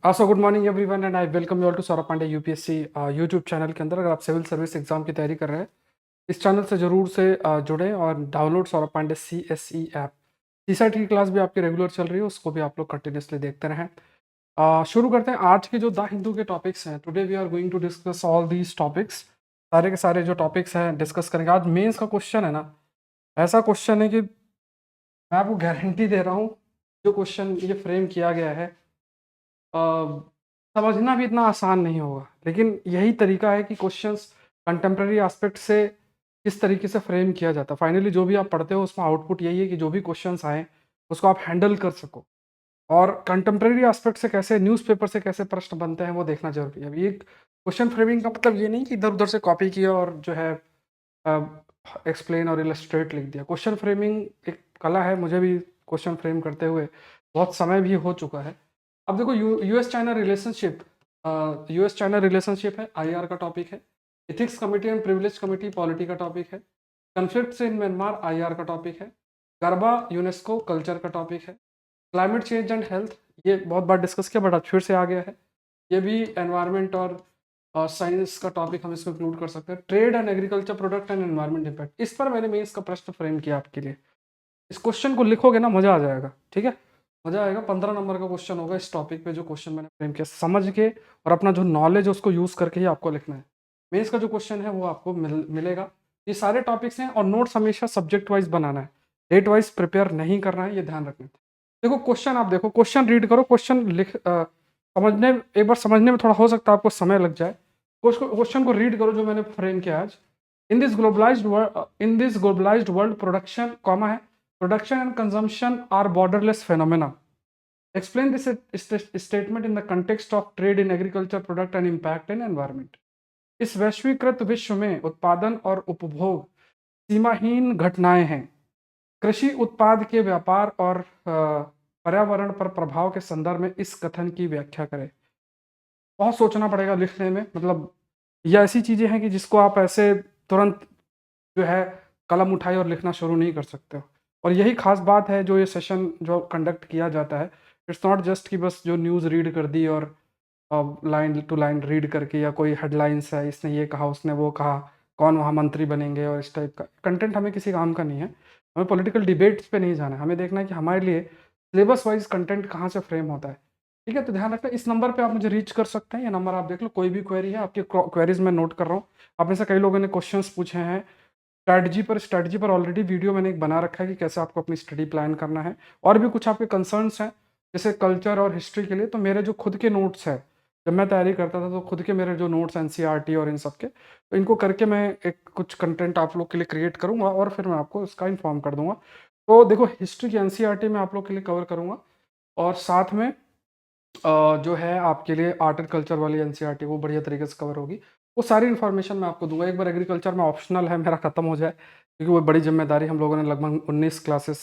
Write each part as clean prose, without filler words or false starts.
So good morning everyone and I welcome you all to Saurabh Pandey UPSC YouTube channel के अंदर। अगर आप civil service exam की तैयारी कर रहे हैं, इस चैनल से जरूर से जुड़ें और download Saurabh Pandey CSE app. CSAT की क्लास भी आपकी रेगुलर चल रही है, उसको भी आप लोग कंटिन्यूसली देखते रहें। शुरू करते हैं आज के जो द हिंदू के टॉपिक्स हैं। Today we are going to discuss all these topics. सारे के सारे जो टॉपिक्स हैं डिस्कस करेंगे। आज मेंस का क्वेश्चन है ना, ऐसा क्वेश्चन है कि मैं आपको गारंटी दे रहा हूँ, जो क्वेश्चन ये फ्रेम किया गया है अ, समझना भी इतना आसान नहीं होगा, लेकिन यही तरीका है कि क्वेश्चंस कंटेम्प्रेरी एस्पेक्ट से किस तरीके से फ्रेम किया जाता है। फाइनली जो भी आप पढ़ते हो उसमें आउटपुट यही है कि जो भी क्वेश्चंस आए उसको आप हैंडल कर सको, और कंटेम्प्रेरी एस्पेक्ट से कैसे न्यूज़पेपर से कैसे प्रश्न बनते हैं वो देखना जरूरी है। अब ये क्वेश्चन फ्रेमिंग का मतलब ये नहीं कि इधर उधर से कॉपी किया और जो है एक्सप्लेन और इलस्ट्रेट लिख दिया। क्वेश्चन फ्रेमिंग एक कला है, मुझे भी क्वेश्चन फ्रेम करते हुए बहुत समय भी हो चुका है। अब देखो, US China relationship, US China relationship है, आईआर का टॉपिक है। Ethics committee and privilege committee polity का टॉपिक है। कन्फ्लिक्ट्स इन म्यांमार आईआर का टॉपिक है। गरबा यूनेस्को कल्चर का टॉपिक है। क्लाइमेट चेंज एंड हेल्थ, ये बहुत बार डिस्कस किया बट आज फिर से आ गया है। ये भी एनवायरनमेंट और साइंस का टॉपिक हम इसमें इंक्लूड कर सकते हैं। Trade and agriculture product and environment impact, इस पर मैंने मेंस का प्रश्न फ्रेम किया आपके लिए। इस क्वेश्चन को लिखोगे ना, मजा आ जाएगा। ठीक है, मजा आएगा। 15 नंबर का क्वेश्चन होगा इस टॉपिक पे, जो क्वेश्चन मैंने फ्रेम किया समझ के, और अपना जो नॉलेज है उसको यूज करके ही आपको लिखना है। मेंस का जो क्वेश्चन है वो आपको मिलेगा। ये सारे टॉपिक्स हैं और नोट्स हमेशा सब्जेक्ट वाइज बनाना है, डेट वाइज प्रिपेयर नहीं करना है, ये ध्यान रखना है। देखो क्वेश्चन, आप देखो क्वेश्चन रीड करो, क्वेश्चन लिख समझने, एक बार समझने में थोड़ा हो सकता है आपको समय लग जाए। क्वेश्चन को रीड करो जो मैंने फ्रेम किया आज। इन this globalised world production comma है, production and consumption are borderless phenomena. Explain this statement in the context of trade in agriculture product and impact in environment. इस वैश्वीकृत विश्व में उत्पादन और उपभोग सीमाहीन घटनाएं हैं। कृषि उत्पाद के व्यापार और पर्यावरण पर प्रभाव के संदर्भ में इस कथन की व्याख्या करें। बहुत सोचना पड़ेगा लिखने में, मतलब ये ऐसी चीजें हैं कि जिसको आप ऐसे तुरंत जो है कलम उठाए और लिखना शुरू नहीं कर सकते हो। और यही खास बात है जो ये सेशन जो कंडक्ट किया जाता है। इट्स नॉट जस्ट कि बस जो न्यूज़ रीड कर दी और लाइन टू लाइन रीड करके, या कोई हेडलाइंस है इसने ये कहा उसने वो कहा, कौन वहाँ मंत्री बनेंगे, और इस टाइप का कंटेंट हमें किसी काम का नहीं है। हमें पॉलिटिकल डिबेट्स पे नहीं जाना है, हमें देखना है कि हमारे लिए सिलेबस वाइज कंटेंट कहाँ से फ्रेम होता है। ठीक है, तो ध्यान रखना, इस नंबर पे आप मुझे रीच कर सकते हैं। ये नंबर आप देख लो, कोई भी क्वेरी है आपकी क्वेरीज में नोट कर रहा हूँ। आप में से कई लोगों ने क्वेश्चंस पूछे हैं स्ट्रैटेजी पर ऑलरेडी वीडियो मैंने एक बना रखा है कि कैसे आपको अपनी स्टडी प्लान करना है। और भी कुछ आपके कंसर्न्स हैं जैसे कल्चर और हिस्ट्री के लिए, तो मेरे जो खुद के नोट्स हैं, जब मैं तैयारी करता था तो खुद के मेरे जो नोट्स NCERT और इन सब के, तो इनको करके मैं एक कुछ कंटेंट आप लोग के लिए क्रिएट करूँगा और फिर मैं आपको इसका इन्फॉर्म कर दूंगा। तो देखो, हिस्ट्री की NCERT मैं आप लोग के लिए कवर करूँगा, और साथ में जो है आपके लिए आर्ट एंड कल्चर वाली NCERT वो बढ़िया तरीके से कवर होगी। वो सारी इन्फॉर्मेशन मैं आपको दूंगा। एक बार एग्रीकल्चर में ऑप्शनल है मेरा ख़त्म हो जाए, क्योंकि वो बड़ी जिम्मेदारी, हम लोगों ने लगभग 19 क्लासेस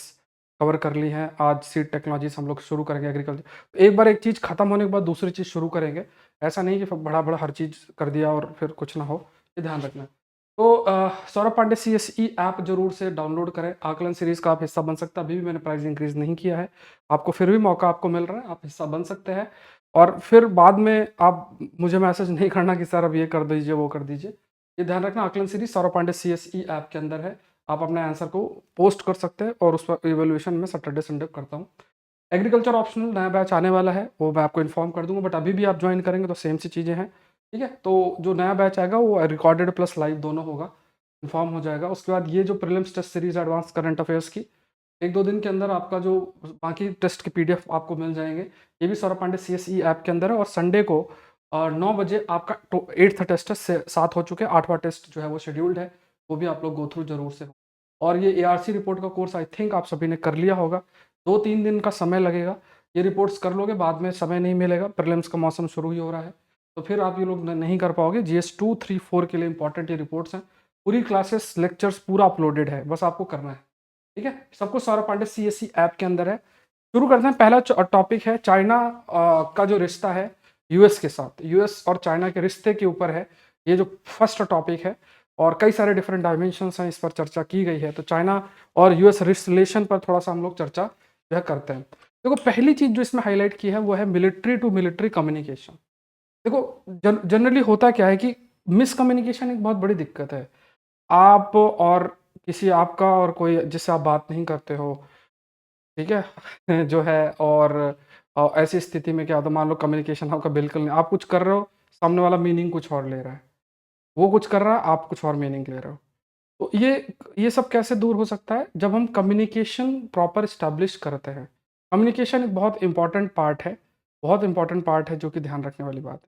कवर कर ली हैं। आज सीड टेक्नोलॉजीज हम लोग शुरू करेंगे एग्रीकल्चर। एक बार एक चीज़ खत्म होने के बाद दूसरी चीज़ शुरू करेंगे। ऐसा नहीं कि बड़ा बड़ा हर चीज़ कर दिया और फिर कुछ ना हो, ये ध्यान रखना है। तो सौरभ पांडे CSE ऐप जरूर से डाउनलोड करें। आकलन सीरीज का आप हिस्सा बन सकते हैं। अभी भी मैंने प्राइस इंक्रीज नहीं किया है, आपको फिर भी मौका आपको मिल रहा है, आप हिस्सा बन सकते हैं। और फिर बाद में आप मुझे मैसेज नहीं करना कि सर अब ये कर दीजिए वो कर दीजिए। ये ध्यान रखना, Aakalan series Saurabh Pandey CSE app के अंदर है। आप अपने आंसर को पोस्ट कर सकते हैं और उस पर इवेल्युएशन में सैटरडे संडे करता हूँ। एग्रीकल्चर ऑप्शनल नया बैच आने वाला है, वो मैं आपको इन्फॉर्म कर दूंगा, बट अभी भी आप ज्वाइन करेंगे तो सेम सी चीज़ें हैं। ठीक है, तो जो नया बैच आएगा वो रिकॉर्डेड प्लस लाइव दोनों होगा, इन्फॉर्म हो जाएगा। उसके बाद ये जो prelims test series advance current affairs की, 1-2 दिन के अंदर आपका जो बाकी टेस्ट के PDF आपको मिल जाएंगे। ये भी सौरभ पांडे CSE ऐप के अंदर है। और संडे को 9 बजे आपका 8th टेस्ट है, 7 हो चुके हैं, 8वां टेस्ट जो है वो शेड्यूल्ड है, वो भी आप लोग गो थ्रू जरूर से हो। और ये ARC रिपोर्ट का कोर्स आई थिंक आप सभी ने कर लिया होगा। 2-3 दिन का समय लगेगा, ये रिपोर्ट्स कर लोगे, बाद में समय नहीं मिलेगा, प्रीलिम्स का मौसम शुरू ही हो रहा है, तो फिर आप ये लोग नहीं कर पाओगे। GS 2, 3, 4 के लिए इंपॉर्टेंट ये रिपोर्ट्स हैं। पूरी क्लासेस लेक्चर्स पूरा अपलोडेड है, बस आपको करना है। ठीक है, सब कुछ सौरभ पांडे CSE ऐप के अंदर है। शुरू करते हैं। पहला टॉपिक है चाइना का जो रिश्ता है US के साथ, US और चाइना के रिश्ते के ऊपर है ये जो फर्स्ट टॉपिक है। और कई सारे डिफरेंट डायमेंशंस हैं, इस पर चर्चा की गई है। तो चाइना और US रिलेशन पर थोड़ा सा हम लोग चर्चा जो है करते हैं। देखो पहली चीज़ जो इसमें हाइलाइट की है वो है मिलिट्री टू मिलिट्री कम्युनिकेशन। देखो जनरली होता क्या है कि मिसकम्युनिकेशन एक बहुत बड़ी दिक्कत है। आप और किसी आपका और कोई जिससे आप बात नहीं करते हो, ठीक है? जो है और ऐसी स्थिति में क्या होता है मान लो कम्युनिकेशन आपका बिल्कुल नहीं, आप कुछ कर रहे हो, सामने वाला मीनिंग कुछ और ले रहा है। वो कुछ कर रहा है, आप कुछ और मीनिंग ले रहे हो। तो ये सब कैसे दूर हो सकता है? जब हम कम्युनिकेशन प्रॉपर एस्टैब्लिश करते हैं। कम्युनिकेशन एक बहुत इम्पोर्टेंट पार्ट है, बहुत इम्पोर्टेंट पार्ट है जो कि ध्यान रखने वाली बात है।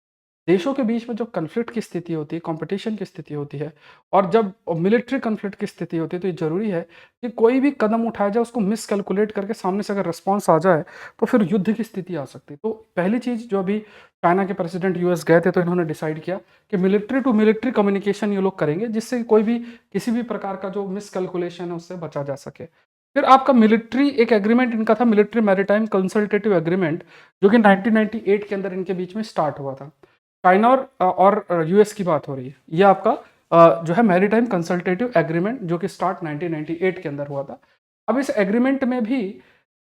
देशों के बीच में जब कॉन्फ्लिक्ट की स्थिति होती है, कॉम्पिटिशन की स्थिति होती है और जब मिलिट्री कॉन्फ्लिक्ट की स्थिति होती है, तो ये ज़रूरी है कि कोई भी कदम उठाया जाए, उसको मिसकैलकुलेट करके सामने से अगर रिस्पॉन्स आ जाए, तो फिर युद्ध की स्थिति आ सकती है। तो पहली चीज़ जो अभी चाइना के प्रेसिडेंट यूएस गए थे, तो इन्होंने डिसाइड किया कि मिलिट्री टू मिलिट्री कम्युनिकेशन ये लोग करेंगे, जिससे कोई भी किसी भी प्रकार का जो मिसकैलकुलेशन है, उससे बचा जा सके। फिर आपका मिलिट्री एक एग्रीमेंट इनका था, मिलिट्री मैरीटाइम कंसल्टेटिव एग्रीमेंट, जो कि 1998 के अंदर इनके बीच में स्टार्ट हुआ था। चाइना और यूएस की बात हो रही है। ये आपका जो है मैरीटाइम कंसल्टेटिव एग्रीमेंट जो कि स्टार्ट 1998 के अंदर हुआ था। अब इस एग्रीमेंट में भी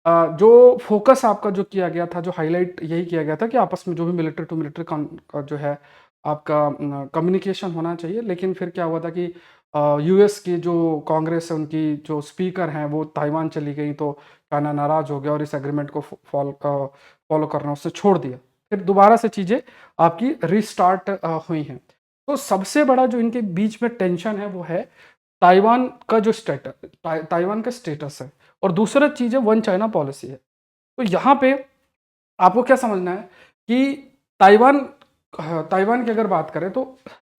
जो फोकस आपका जो किया गया था, जो हाईलाइट यही किया गया था कि आपस में जो भी मिलिट्री टू मिलिट्री जो है आपका कम्युनिकेशन होना चाहिए। लेकिन फिर क्या हुआ था कि यूएस की जो कांग्रेस है, उनकी जो स्पीकर हैं, वो ताइवान चली गई, तो चाइना नाराज हो गया और इस एग्रीमेंट को फॉलो करना उससे छोड़ दिया। फिर दोबारा से चीज़ें आपकी रीस्टार्ट हुई हैं। तो सबसे बड़ा जो इनके बीच में टेंशन है वो है ताइवान का जो ताइवान का स्टेटस है और दूसरा चीज़ है वन चाइना पॉलिसी है। तो यहाँ पे आपको क्या समझना है कि ताइवान ताइवान की अगर बात करें तो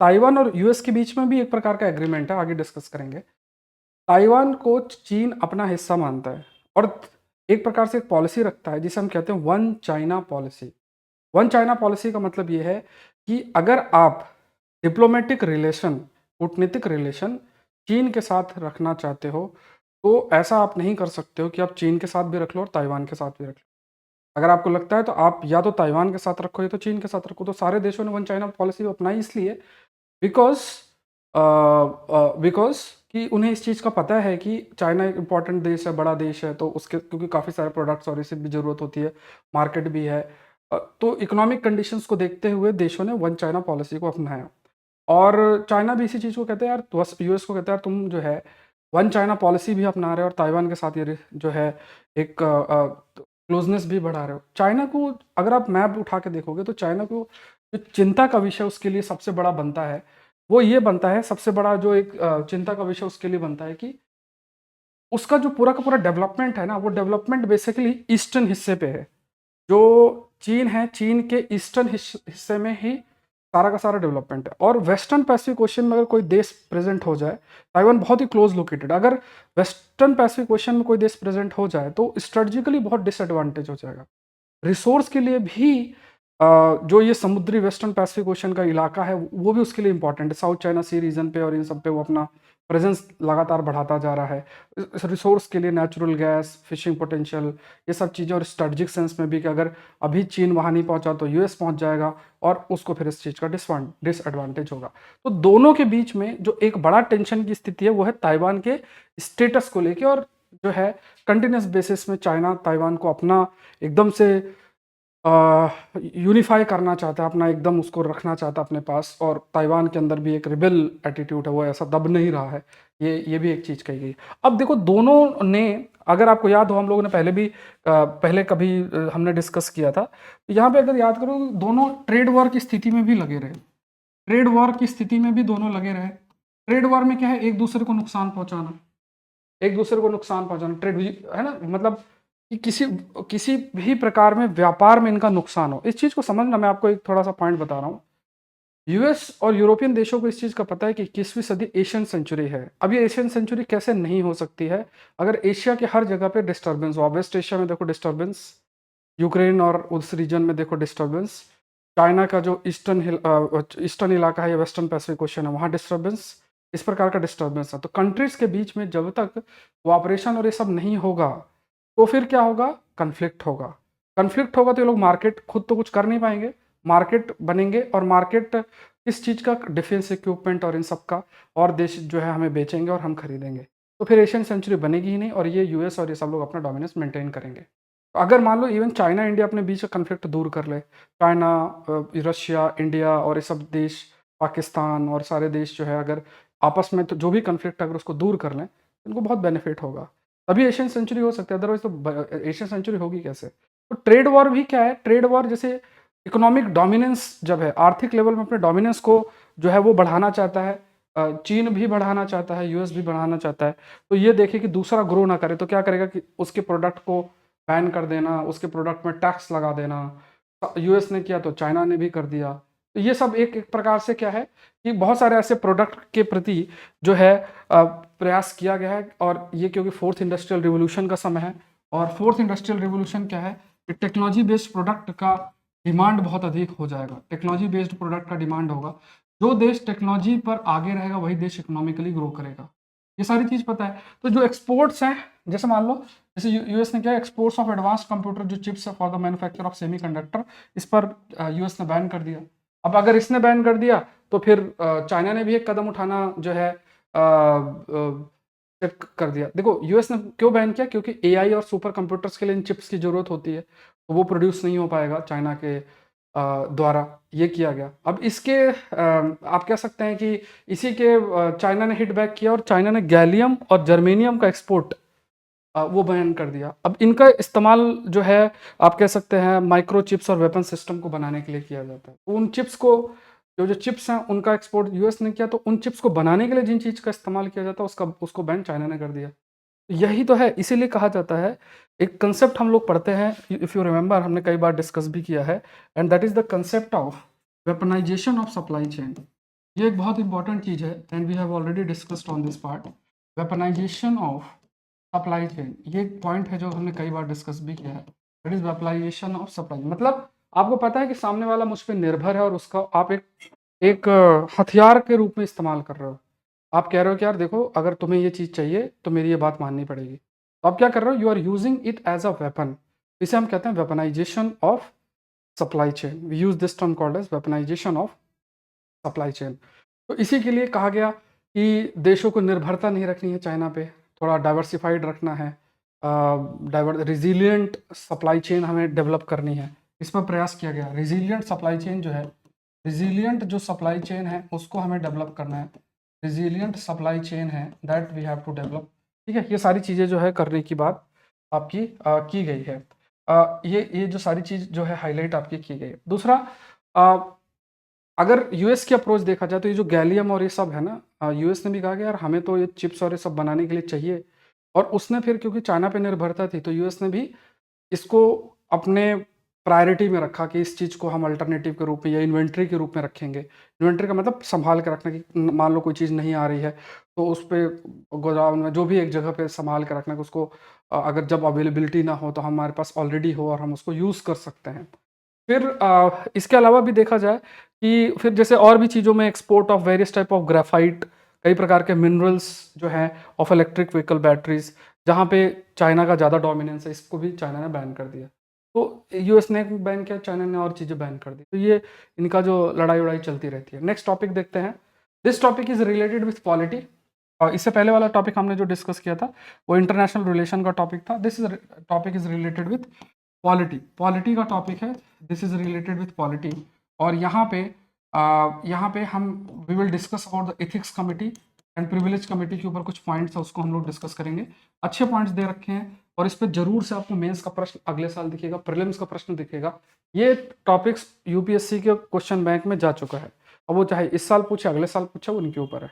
ताइवान और यूएस के बीच में भी एक प्रकार का एग्रीमेंट है, आगे डिस्कस करेंगे। ताइवान को चीन अपना हिस्सा मानता है और एक प्रकार से एक पॉलिसी रखता है जिसे हम कहते हैं one China policy. One China policy का मतलब ये है कि अगर आप डिप्लोमेटिक रिलेशन, कूटनीतिक रिलेशन चीन के साथ रखना चाहते हो, तो ऐसा आप नहीं कर सकते हो कि आप चीन के साथ भी रख लो और ताइवान के साथ भी रख लो। अगर आपको लगता है तो आप या तो ताइवान के साथ रखो या तो चीन के साथ रखो। तो सारे देशों ने वन चाइना पॉलिसी अपनाई इसलिए बिकॉज़ बिकॉज़ कि उन्हें इस चीज़ का पता है कि चाइना एक इम्पोर्टेंट देश है, बड़ा देश है, तो उसके क्योंकि काफ़ी सारे प्रोडक्ट्स और इसे भी ज़रूरत होती है, मार्केट भी है। तो इकोनॉमिक कंडीशंस को देखते हुए देशों ने वन चाइना पॉलिसी को अपनाया और चाइना भी इसी चीज़ को कहते हैं यार, तो यूएस को कहता है यार तुम जो है वन चाइना पॉलिसी भी अपना रहे हो और ताइवान के साथ ये जो है एक क्लोजनेस भी बढ़ा रहे हो। चाइना को अगर आप मैप उठा के देखोगे तो चाइना को जो चिंता का विषय उसके लिए सबसे बड़ा बनता है, वो ये बनता है, सबसे बड़ा जो एक चिंता का विषय उसके लिए बनता है कि उसका जो पूरा का पूरा डेवलपमेंट है ना, वो डेवलपमेंट बेसिकली ईस्टर्न हिस्से पे है। जो चीन है, चीन के ईस्टर्न हिस्से में ही सारा का सारा डेवलपमेंट है और वेस्टर्न पैसिफिक ओशन में अगर कोई देश प्रेजेंट हो जाए, ताइवान बहुत ही क्लोज लोकेटेड, अगर वेस्टर्न पैसिफिक ओशन में कोई देश प्रेजेंट हो जाए तो स्ट्रेटजिकली बहुत डिसएडवांटेज हो जाएगा। रिसोर्स के लिए भी जो ये समुद्री वेस्टर्न पैसिफिक ओशन का इलाका है वो भी उसके लिए इंपॉर्टेंट है। साउथ चाइना सी रीजन पे और इन सब पे वो अपना प्रेजेंस लगातार बढ़ाता जा रहा है। इस रिसोर्स के लिए नेचुरल गैस, फिशिंग पोटेंशियल, ये सब चीज़ें और स्ट्रेटजिक सेंस में भी कि अगर अभी चीन वहाँ नहीं पहुँचा तो यूएस पहुँच जाएगा और उसको फिर इस चीज़ का डिसएडवांटेज होगा। तो दोनों के बीच में जो एक बड़ा टेंशन की स्थिति है वो है ताइवान के स्टेटस को लेके और जो है कंटिन्यूस बेसिस में चाइना ताइवान को अपना एकदम से यूनिफाई करना चाहता है, अपना एकदम उसको रखना चाहता है अपने पास और ताइवान के अंदर भी एक रिबेल एटीट्यूड है, वो ऐसा दब नहीं रहा है। ये भी एक चीज़ कही गई। अब देखो दोनों ने, अगर आपको याद हो हम लोगों ने पहले भी पहले कभी हमने डिस्कस किया था, तो यहाँ पे अगर याद करो दोनों ट्रेड वॉर की स्थिति में भी लगे रहे। ट्रेड वॉर की स्थिति में भी दोनों लगे रहे। ट्रेड वॉर में क्या है, एक दूसरे को नुकसान पहुंचाना, एक दूसरे को नुकसान पहुंचाना, ट्रेड है ना, मतलब कि किसी किसी भी प्रकार में व्यापार में इनका नुकसान हो। इस चीज़ को समझना, मैं आपको एक थोड़ा सा पॉइंट बता रहा हूँ। यूएस और यूरोपियन देशों को इस चीज़ का पता है कि 21वीं सदी एशियन सेंचुरी है। अब ये एशियन सेंचुरी कैसे नहीं हो सकती है अगर एशिया के हर जगह पे डिस्टर्बेंस हो। वेस्ट एशिया में देखो डिस्टर्बेंस, यूक्रेन और उस रीजन में देखो डिस्टर्बेंस, चाइना का जो ईस्टर्न इलाका है या वेस्टर्न पैसिफिक ओशन है वहाँ डिस्टर्बेंस, इस प्रकार का डिस्टर्बेंस है। तो कंट्रीज के बीच में जब तक कोऑपरेशन और ये सब नहीं होगा तो फिर क्या होगा, कन्फ्लिक्ट होगा। कन्फ्लिक्ट होगा तो ये लोग मार्केट खुद तो कुछ कर नहीं पाएंगे, मार्केट बनेंगे और मार्केट किस चीज़ का, डिफेंस इक्विपमेंट और इन सब का, और देश जो है हमें बेचेंगे और हम खरीदेंगे। तो फिर एशियन सेंचुरी बनेगी ही नहीं और ये यूएस और ये सब लोग अपना डोमिनेंस मेंटेन करेंगे। अगर मान लो इवन चाइना इंडिया अपने बीच का कन्फ्लिक्ट दूर कर ले, चाइना, रशिया, इंडिया और ये सब देश, पाकिस्तान और सारे देश जो है अगर आपस में तो जो भी कन्फ्लिक्ट अगर उसको दूर कर लें तो इनको बहुत बेनिफिट होगा, तभी एशियन सेंचुरी हो सकती है, अदरवाइज तो एशियन सेंचुरी होगी कैसे। तो ट्रेड वॉर भी क्या है, ट्रेड वॉर जैसे इकोनॉमिक डोमिनेंस जब है, आर्थिक लेवल में अपने डोमिनेंस को जो है वो बढ़ाना चाहता है, चीन भी बढ़ाना चाहता है, यूएस भी बढ़ाना चाहता है, तो ये देखे कि दूसरा ग्रो ना करे तो क्या करेगा कि उसके प्रोडक्ट को बैन कर देना, उसके प्रोडक्ट में टैक्स लगा देना। यूएस ने किया तो चाइना ने भी कर दिया। तो ये सब एक एक प्रकार से क्या है कि बहुत सारे ऐसे प्रोडक्ट के प्रति जो है प्रयास किया गया है, और ये क्योंकि फोर्थ इंडस्ट्रियल रिवोल्यूशन का समय है, और फोर्थ इंडस्ट्रियल रिवोल्यूशन क्या है कि टेक्नोलॉजी बेस्ड प्रोडक्ट का डिमांड बहुत अधिक हो जाएगा, टेक्नोलॉजी बेस्ड प्रोडक्ट का डिमांड होगा। जो देश टेक्नोलॉजी पर आगे रहेगा वही देश इकोनॉमिकली ग्रो करेगा, ये सारी चीज़ पता है। तो जो एक्सपोर्ट्स हैं, जैसे मान लो जैसे यूएस ने क्या, एक्सपोर्ट्स ऑफ एडवांस्ड कंप्यूटर जो चिप्स है for the manufacture of semiconductor, इस पर यूएस ने बैन कर दिया। अब अगर इसने बैन कर दिया तो फिर चाइना ने भी एक कदम उठाना जो है कर दिया। देखो यूएस ने क्यों बैन किया, क्योंकि एआई और सुपर कंप्यूटर्स के लिए इन चिप्स की जरूरत होती है, तो वो प्रोड्यूस नहीं हो पाएगा चाइना के द्वारा, ये किया गया। अब इसके आप कह सकते हैं कि इसी के चाइना ने हिट बैक किया, और चाइना ने गैलियम और जर्मेनियम का एक्सपोर्ट वो बैन कर दिया। अब इनका इस्तेमाल जो है आप कह सकते हैं माइक्रो चिप्स और वेपन सिस्टम को बनाने के लिए किया जाता है। तो उन चिप्स को जो चिप्स हैं उनका एक्सपोर्ट यूएस ने किया, तो उन चिप्स को बनाने के लिए जिन चीज़ का इस्तेमाल किया जाता है उसको बैन चाइना ने कर दिया। यही तो है, इसीलिए कहा जाता है, एक कंसेप्ट हम लोग पढ़ते हैं, इफ़ यू रिमेंबर हमने कई बार डिस्कस भी किया है, and that is the concept of weaponisation of supply chain. ये एक बहुत इंपॉर्टेंट चीज़ है, and we have already discussed on this part, weaponisation of supply chain. ये एक पॉइंट है जो हमने कई बार डिस्कस भी किया है, that is weaponisation of supply. मतलब आपको पता है कि सामने वाला मुझ पर निर्भर है और उसका आप एक हथियार के रूप में इस्तेमाल कर रहे हो। आप कह रहे हो कि यार देखो अगर तुम्हें ये चीज़ चाहिए तो मेरी ये बात माननी पड़ेगी, तो आप क्या कर रहे हो, you are using it as a weapon. इसे हम कहते हैं weaponisation of supply chain. We use this term called as weaponisation of supply chain. तो इसी के लिए कहा गया कि देशों को निर्भरता नहीं रखनी है चाइना पे, थोड़ा डाइवर्सिफाइड रखना है, रिजिलियंट सप्लाई चेन हमें डेवलप करनी है, इस पर प्रयास किया गया। रिजिलियंट सप्लाई चेन जो है, रिजिलियंट जो सप्लाई चेन है उसको हमें डेवलप करना है, रिजिलियंट सप्लाई चेन है that we have to develop. ठीक है, ये सारी चीज़ें जो है करने की बात आपकी की गई है। ये जो सारी चीज़ जो है हाईलाइट आपकी की गई है। दूसरा, अगर यूएस की अप्रोच देखा जाए तो ये जो गैलियम और ये सब है ना, यूएस ने भी कहा कि यार हमें तो ये चिप्स और ये सब बनाने के लिए चाहिए, और उसने फिर क्योंकि चाइना पे निर्भरता थी तो यूएस ने भी इसको अपने प्रायोरिटी में रखा कि इस चीज़ को हम अल्टरनेटिव के रूप में या इन्वेंट्री के रूप में रखेंगे। इन्वेंट्री का मतलब संभाल के रखना, कि मान लो कोई चीज़ नहीं आ रही है तो उस पे गोदाम में जो भी एक जगह पे संभाल के रखना, कि उसको अगर जब अवेलेबिलिटी ना हो तो हमारे पास ऑलरेडी हो और हम उसको यूज़ कर सकते हैं। फिर इसके अलावा भी देखा जाए कि फिर जैसे और भी चीज़ों में export of various type of graphite, कई प्रकार के मिनरल्स जो हैं ऑफ इलेक्ट्रिक व्हीकल बैटरीज, जहाँ पे चाइना का ज़्यादा डोमिनेंस है, इसको भी चाइना ने बैन कर दिया। तो यूएस ने बैन किया, चाइना ने और चीज़ें बैन कर दी। तो ये इनका जो लड़ाई उड़ाई चलती रहती है। नेक्स्ट टॉपिक देखते हैं। This topic is related with polity. और इससे पहले वाला टॉपिक हमने जो डिस्कस किया था वो इंटरनेशनल रिलेशन का टॉपिक था। This is topic is related with polity. Polity का टॉपिक है, this is related with polity. और यहाँ पे हम we will discuss about the ethics committee and privilege committee के ऊपर कुछ पॉइंट्स है, उसको हम लोग डिस्कस करेंगे। अच्छे पॉइंट्स दे रखे हैं और इस पर जरूर से आपको मेंस का प्रश्न अगले साल दिखेगा, प्रीलिम्स का प्रश्न दिखेगा। ये टॉपिक्स यूपीएससी के क्वेश्चन बैंक में जा चुका है। अब वो चाहे इस साल पूछे अगले साल पूछे, वो उनके ऊपर है,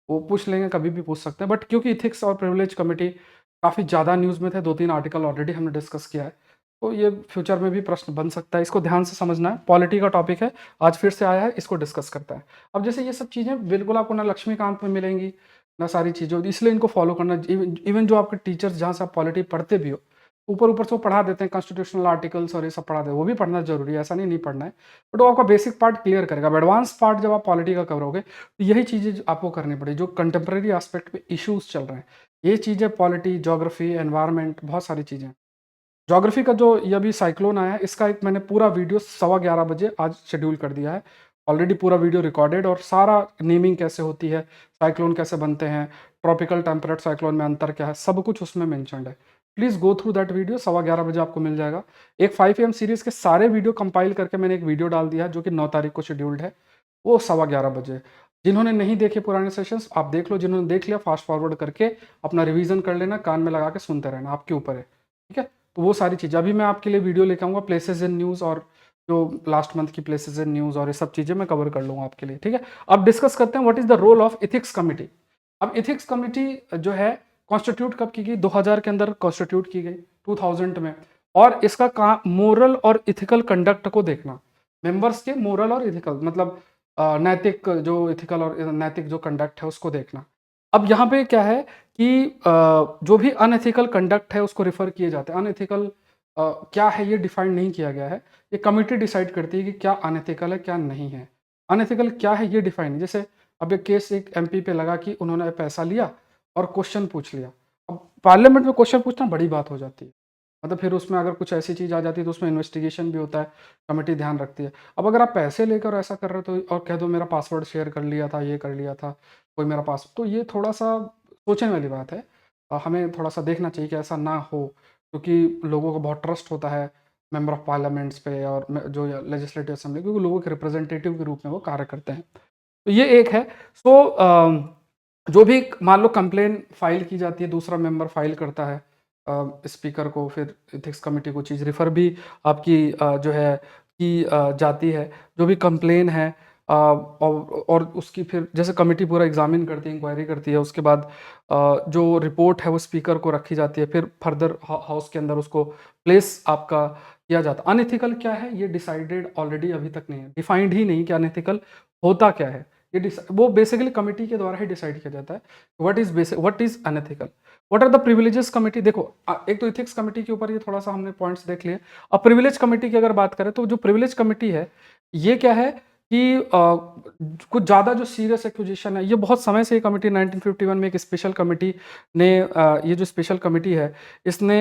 वो पूछ लेंगे, कभी भी पूछ सकते हैं। बट क्योंकि इथिक्स और प्रिविलेज कमेटी काफ़ी ज़्यादा न्यूज़ में थे, 2-3 आर्टिकल ऑलरेडी हमने डिस्कस किया है, तो ये फ्यूचर में भी प्रश्न बन सकता है। इसको ध्यान से समझना है। पॉलिटी का टॉपिक है, आज फिर से आया है, इसको डिस्कस करता है। अब जैसे ये सब चीज़ें बिल्कुल आपको ना लक्ष्मीकांत में मिलेंगी ना सारी चीज़ें, इसलिए इनको फॉलो करना। इवन जो आपके टीचर्स जहाँ से आप पॉलिटी पढ़ते भी हो, ऊपर ऊपर से वो पढ़ा देते हैं कॉन्स्टिट्यूशनल आर्टिकल्स और ये सब पढ़ा देते हैं, वो भी पढ़ना जरूरी है, ऐसा नहीं पढ़ना है, बट वो आपका बेसिक पार्ट क्लियर करेगा। अब एडवांस पार्ट जब आप पॉलिटी का करोगे तो यही चीज़ें आपको करनी पड़ेगी जो कंटेम्प्रेरी एस्पेक्ट पे इश्यूज चल रहे हैं। ये चीज़ें पॉलिटी, ज्योग्राफी, एनवायरनमेंट, बहुत सारी चीज़ें। ज्योग्राफी का जो ये अभी साइक्लोन आया है, इसका एक मैंने पूरा वीडियो 11:15 बजे आज शेड्यूल कर दिया है। ऑलरेडी पूरा वीडियो रिकॉर्डेड, और सारा नेमिंग कैसे होती है, साइक्लोन कैसे बनते हैं, ट्रॉपिकल टेम्परेट साइक्लोन में अंतर क्या है, सब कुछ उसमें मेंशन्ड है। Please go through that video, 11:15 बजे आपको मिल जाएगा। एक 5 AM सीरीज़ के सारे वीडियो कंपाइल करके मैंने एक वीडियो डाल दिया है, जो कि 9 तारीख को शेड्यूल्ड है, वो 11:15 बजे। जिन्होंने नहीं देखे पुराने सेशंस, आप देख लो, जिन्होंने देख लिया फास्ट फॉरवर्ड करके अपना रिवीजन कर लेना, कान में लगा के सुनते रहना, आपके ऊपर है, ठीक है? तो वो सारी चीज़ें अभी मैं आपके लिए वीडियो लेके आऊँगा, प्लेसेस इन न्यूज़ और जो लास्ट मंथ की प्लेसेस इन न्यूज़ और ये सब चीज़ें मैं कवर कर लूँगा आपके लिए, ठीक है? अब डिस्कस करते हैं what is the role of ethics committee. अब एथिक्स कमिटी जो है कॉन्स्टिट्यूट कब की गई? 2000 के अंदर कॉन्स्टिट्यूट की गई, 2000 में। और इसका काम मोरल और इथिकल कंडक्ट को देखना, मेंबर्स के मोरल और इथिकल मतलब नैतिक जो इथिकल और नैतिक जो कंडक्ट है उसको देखना। अब यहाँ पे क्या है कि जो भी अनएथिकल कंडक्ट है उसको रिफर किए जाते हैं। अनएथिकल क्या है ये डिफाइन नहीं किया गया है, ये कमिटी डिसाइड करती है कि क्या अनएथिकल है क्या नहीं है। अनएथिकल क्या है ये डिफाइन है। जैसे अब ये केस एक एमपी पे लगा कि उन्होंने पैसा लिया और क्वेश्चन पूछ लिया। अब पार्लियामेंट में क्वेश्चन पूछना बड़ी बात हो जाती है, मतलब फिर उसमें अगर कुछ ऐसी चीज़ आ जाती है तो उसमें इन्वेस्टिगेशन भी होता है, कमेटी ध्यान रखती है। अब अगर आप पैसे लेकर ऐसा कर रहे हो तो और कह दो मेरा पासवर्ड शेयर कर लिया था, ये कर लिया था, कोई मेरा पास, तो ये थोड़ा-सा सोचने वाली बात है। हमें थोड़ा-सा देखना चाहिए कि ऐसा ना हो, क्योंकि लोगों को बहुत ट्रस्ट होता है मेंबर ऑफ पार्लियामेंट्स पे और जो लेजिस्लेटिव असेंबली, क्योंकि लोगों के रिप्रेजेंटेटिव के रूप में वो कार्य करते हैं। तो ये एक है। सो जो भी मान लो कंप्लेन फाइल की जाती है, दूसरा मेंबर फाइल करता है स्पीकर को, फिर एथिक्स कमेटी को चीज़ रिफ़र भी आपकी जो है की जाती है। जो भी कंप्लेन है और उसकी फिर जैसे कमेटी पूरा एग्ज़ामिन करती है, इंक्वायरी करती है, उसके बाद जो रिपोर्ट है वो स्पीकर को रखी जाती है, फिर फर्दर हाउस के अंदर उसको प्लेस आपका किया जाता है। अनएथिकल क्या है ये डिसाइडेड ऑलरेडी अभी तक नहीं है, डिफाइंड ही नहीं कि अनएथिकल होता क्या है। ये वो बेसिकली कमिटी के द्वारा ही डिसाइड किया जाता है what is unethical, what are the privileges committee. देखो एक तो एथिक्स कमिटी के ऊपर ये थोड़ा सा हमने पॉइंट्स देख लिए। अब प्रिविलेज कमिटी की अगर बात करें तो जो प्रिविलेज कमिटी है ये क्या है कि कुछ ज़्यादा जो सीरियस एक्विजिशन है, ये बहुत समय से ये कमिटी 1951 में एक स्पेशल कमिटी ने ये जो स्पेशल कमिटी है इसने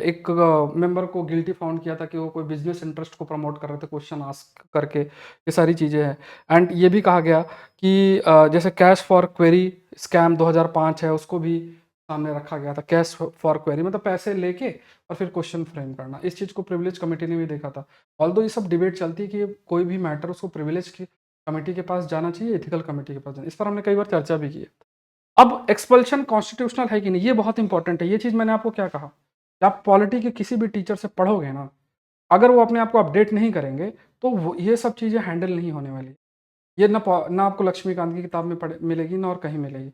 एक मेंबर को गिल्टी फाउंड किया था कि वो कोई बिजनेस इंटरेस्ट को प्रमोट कर रहे थे क्वेश्चन आस्क करके, ये सारी चीज़ें हैं। एंड ये भी कहा गया कि जैसे कैश फॉर क्वेरी स्कैम 2005 है, उसको भी सामने रखा गया था। कैश फॉर क्वेरी मतलब पैसे लेके और फिर क्वेश्चन फ्रेम करना, इस चीज़ को प्रिविलेज कमेटी ने भी देखा था। ऑल्दो ये सब डिबेट चलती है कि कोई भी मैटर उसको प्रिविलेज की कमेटी के पास जाना चाहिए, एथिकल कमेटी के पास जाना, इस पर हमने कई बार चर्चा भी की है। अब एक्सपल्शन कॉन्स्टिट्यूशनल है कि नहीं, ये बहुत इंपॉर्टेंट है। ये चीज़ मैंने आपको क्या कहा कि आप पॉलिटी के किसी भी टीचर से पढ़ोगे ना, अगर वो अपने आप को अपडेट नहीं करेंगे तो ये सब चीज़ें हैंडल नहीं होने वाली। ये ना आपको लक्ष्मीकांत की किताब में मिलेगी ना और कहीं मिलेगी।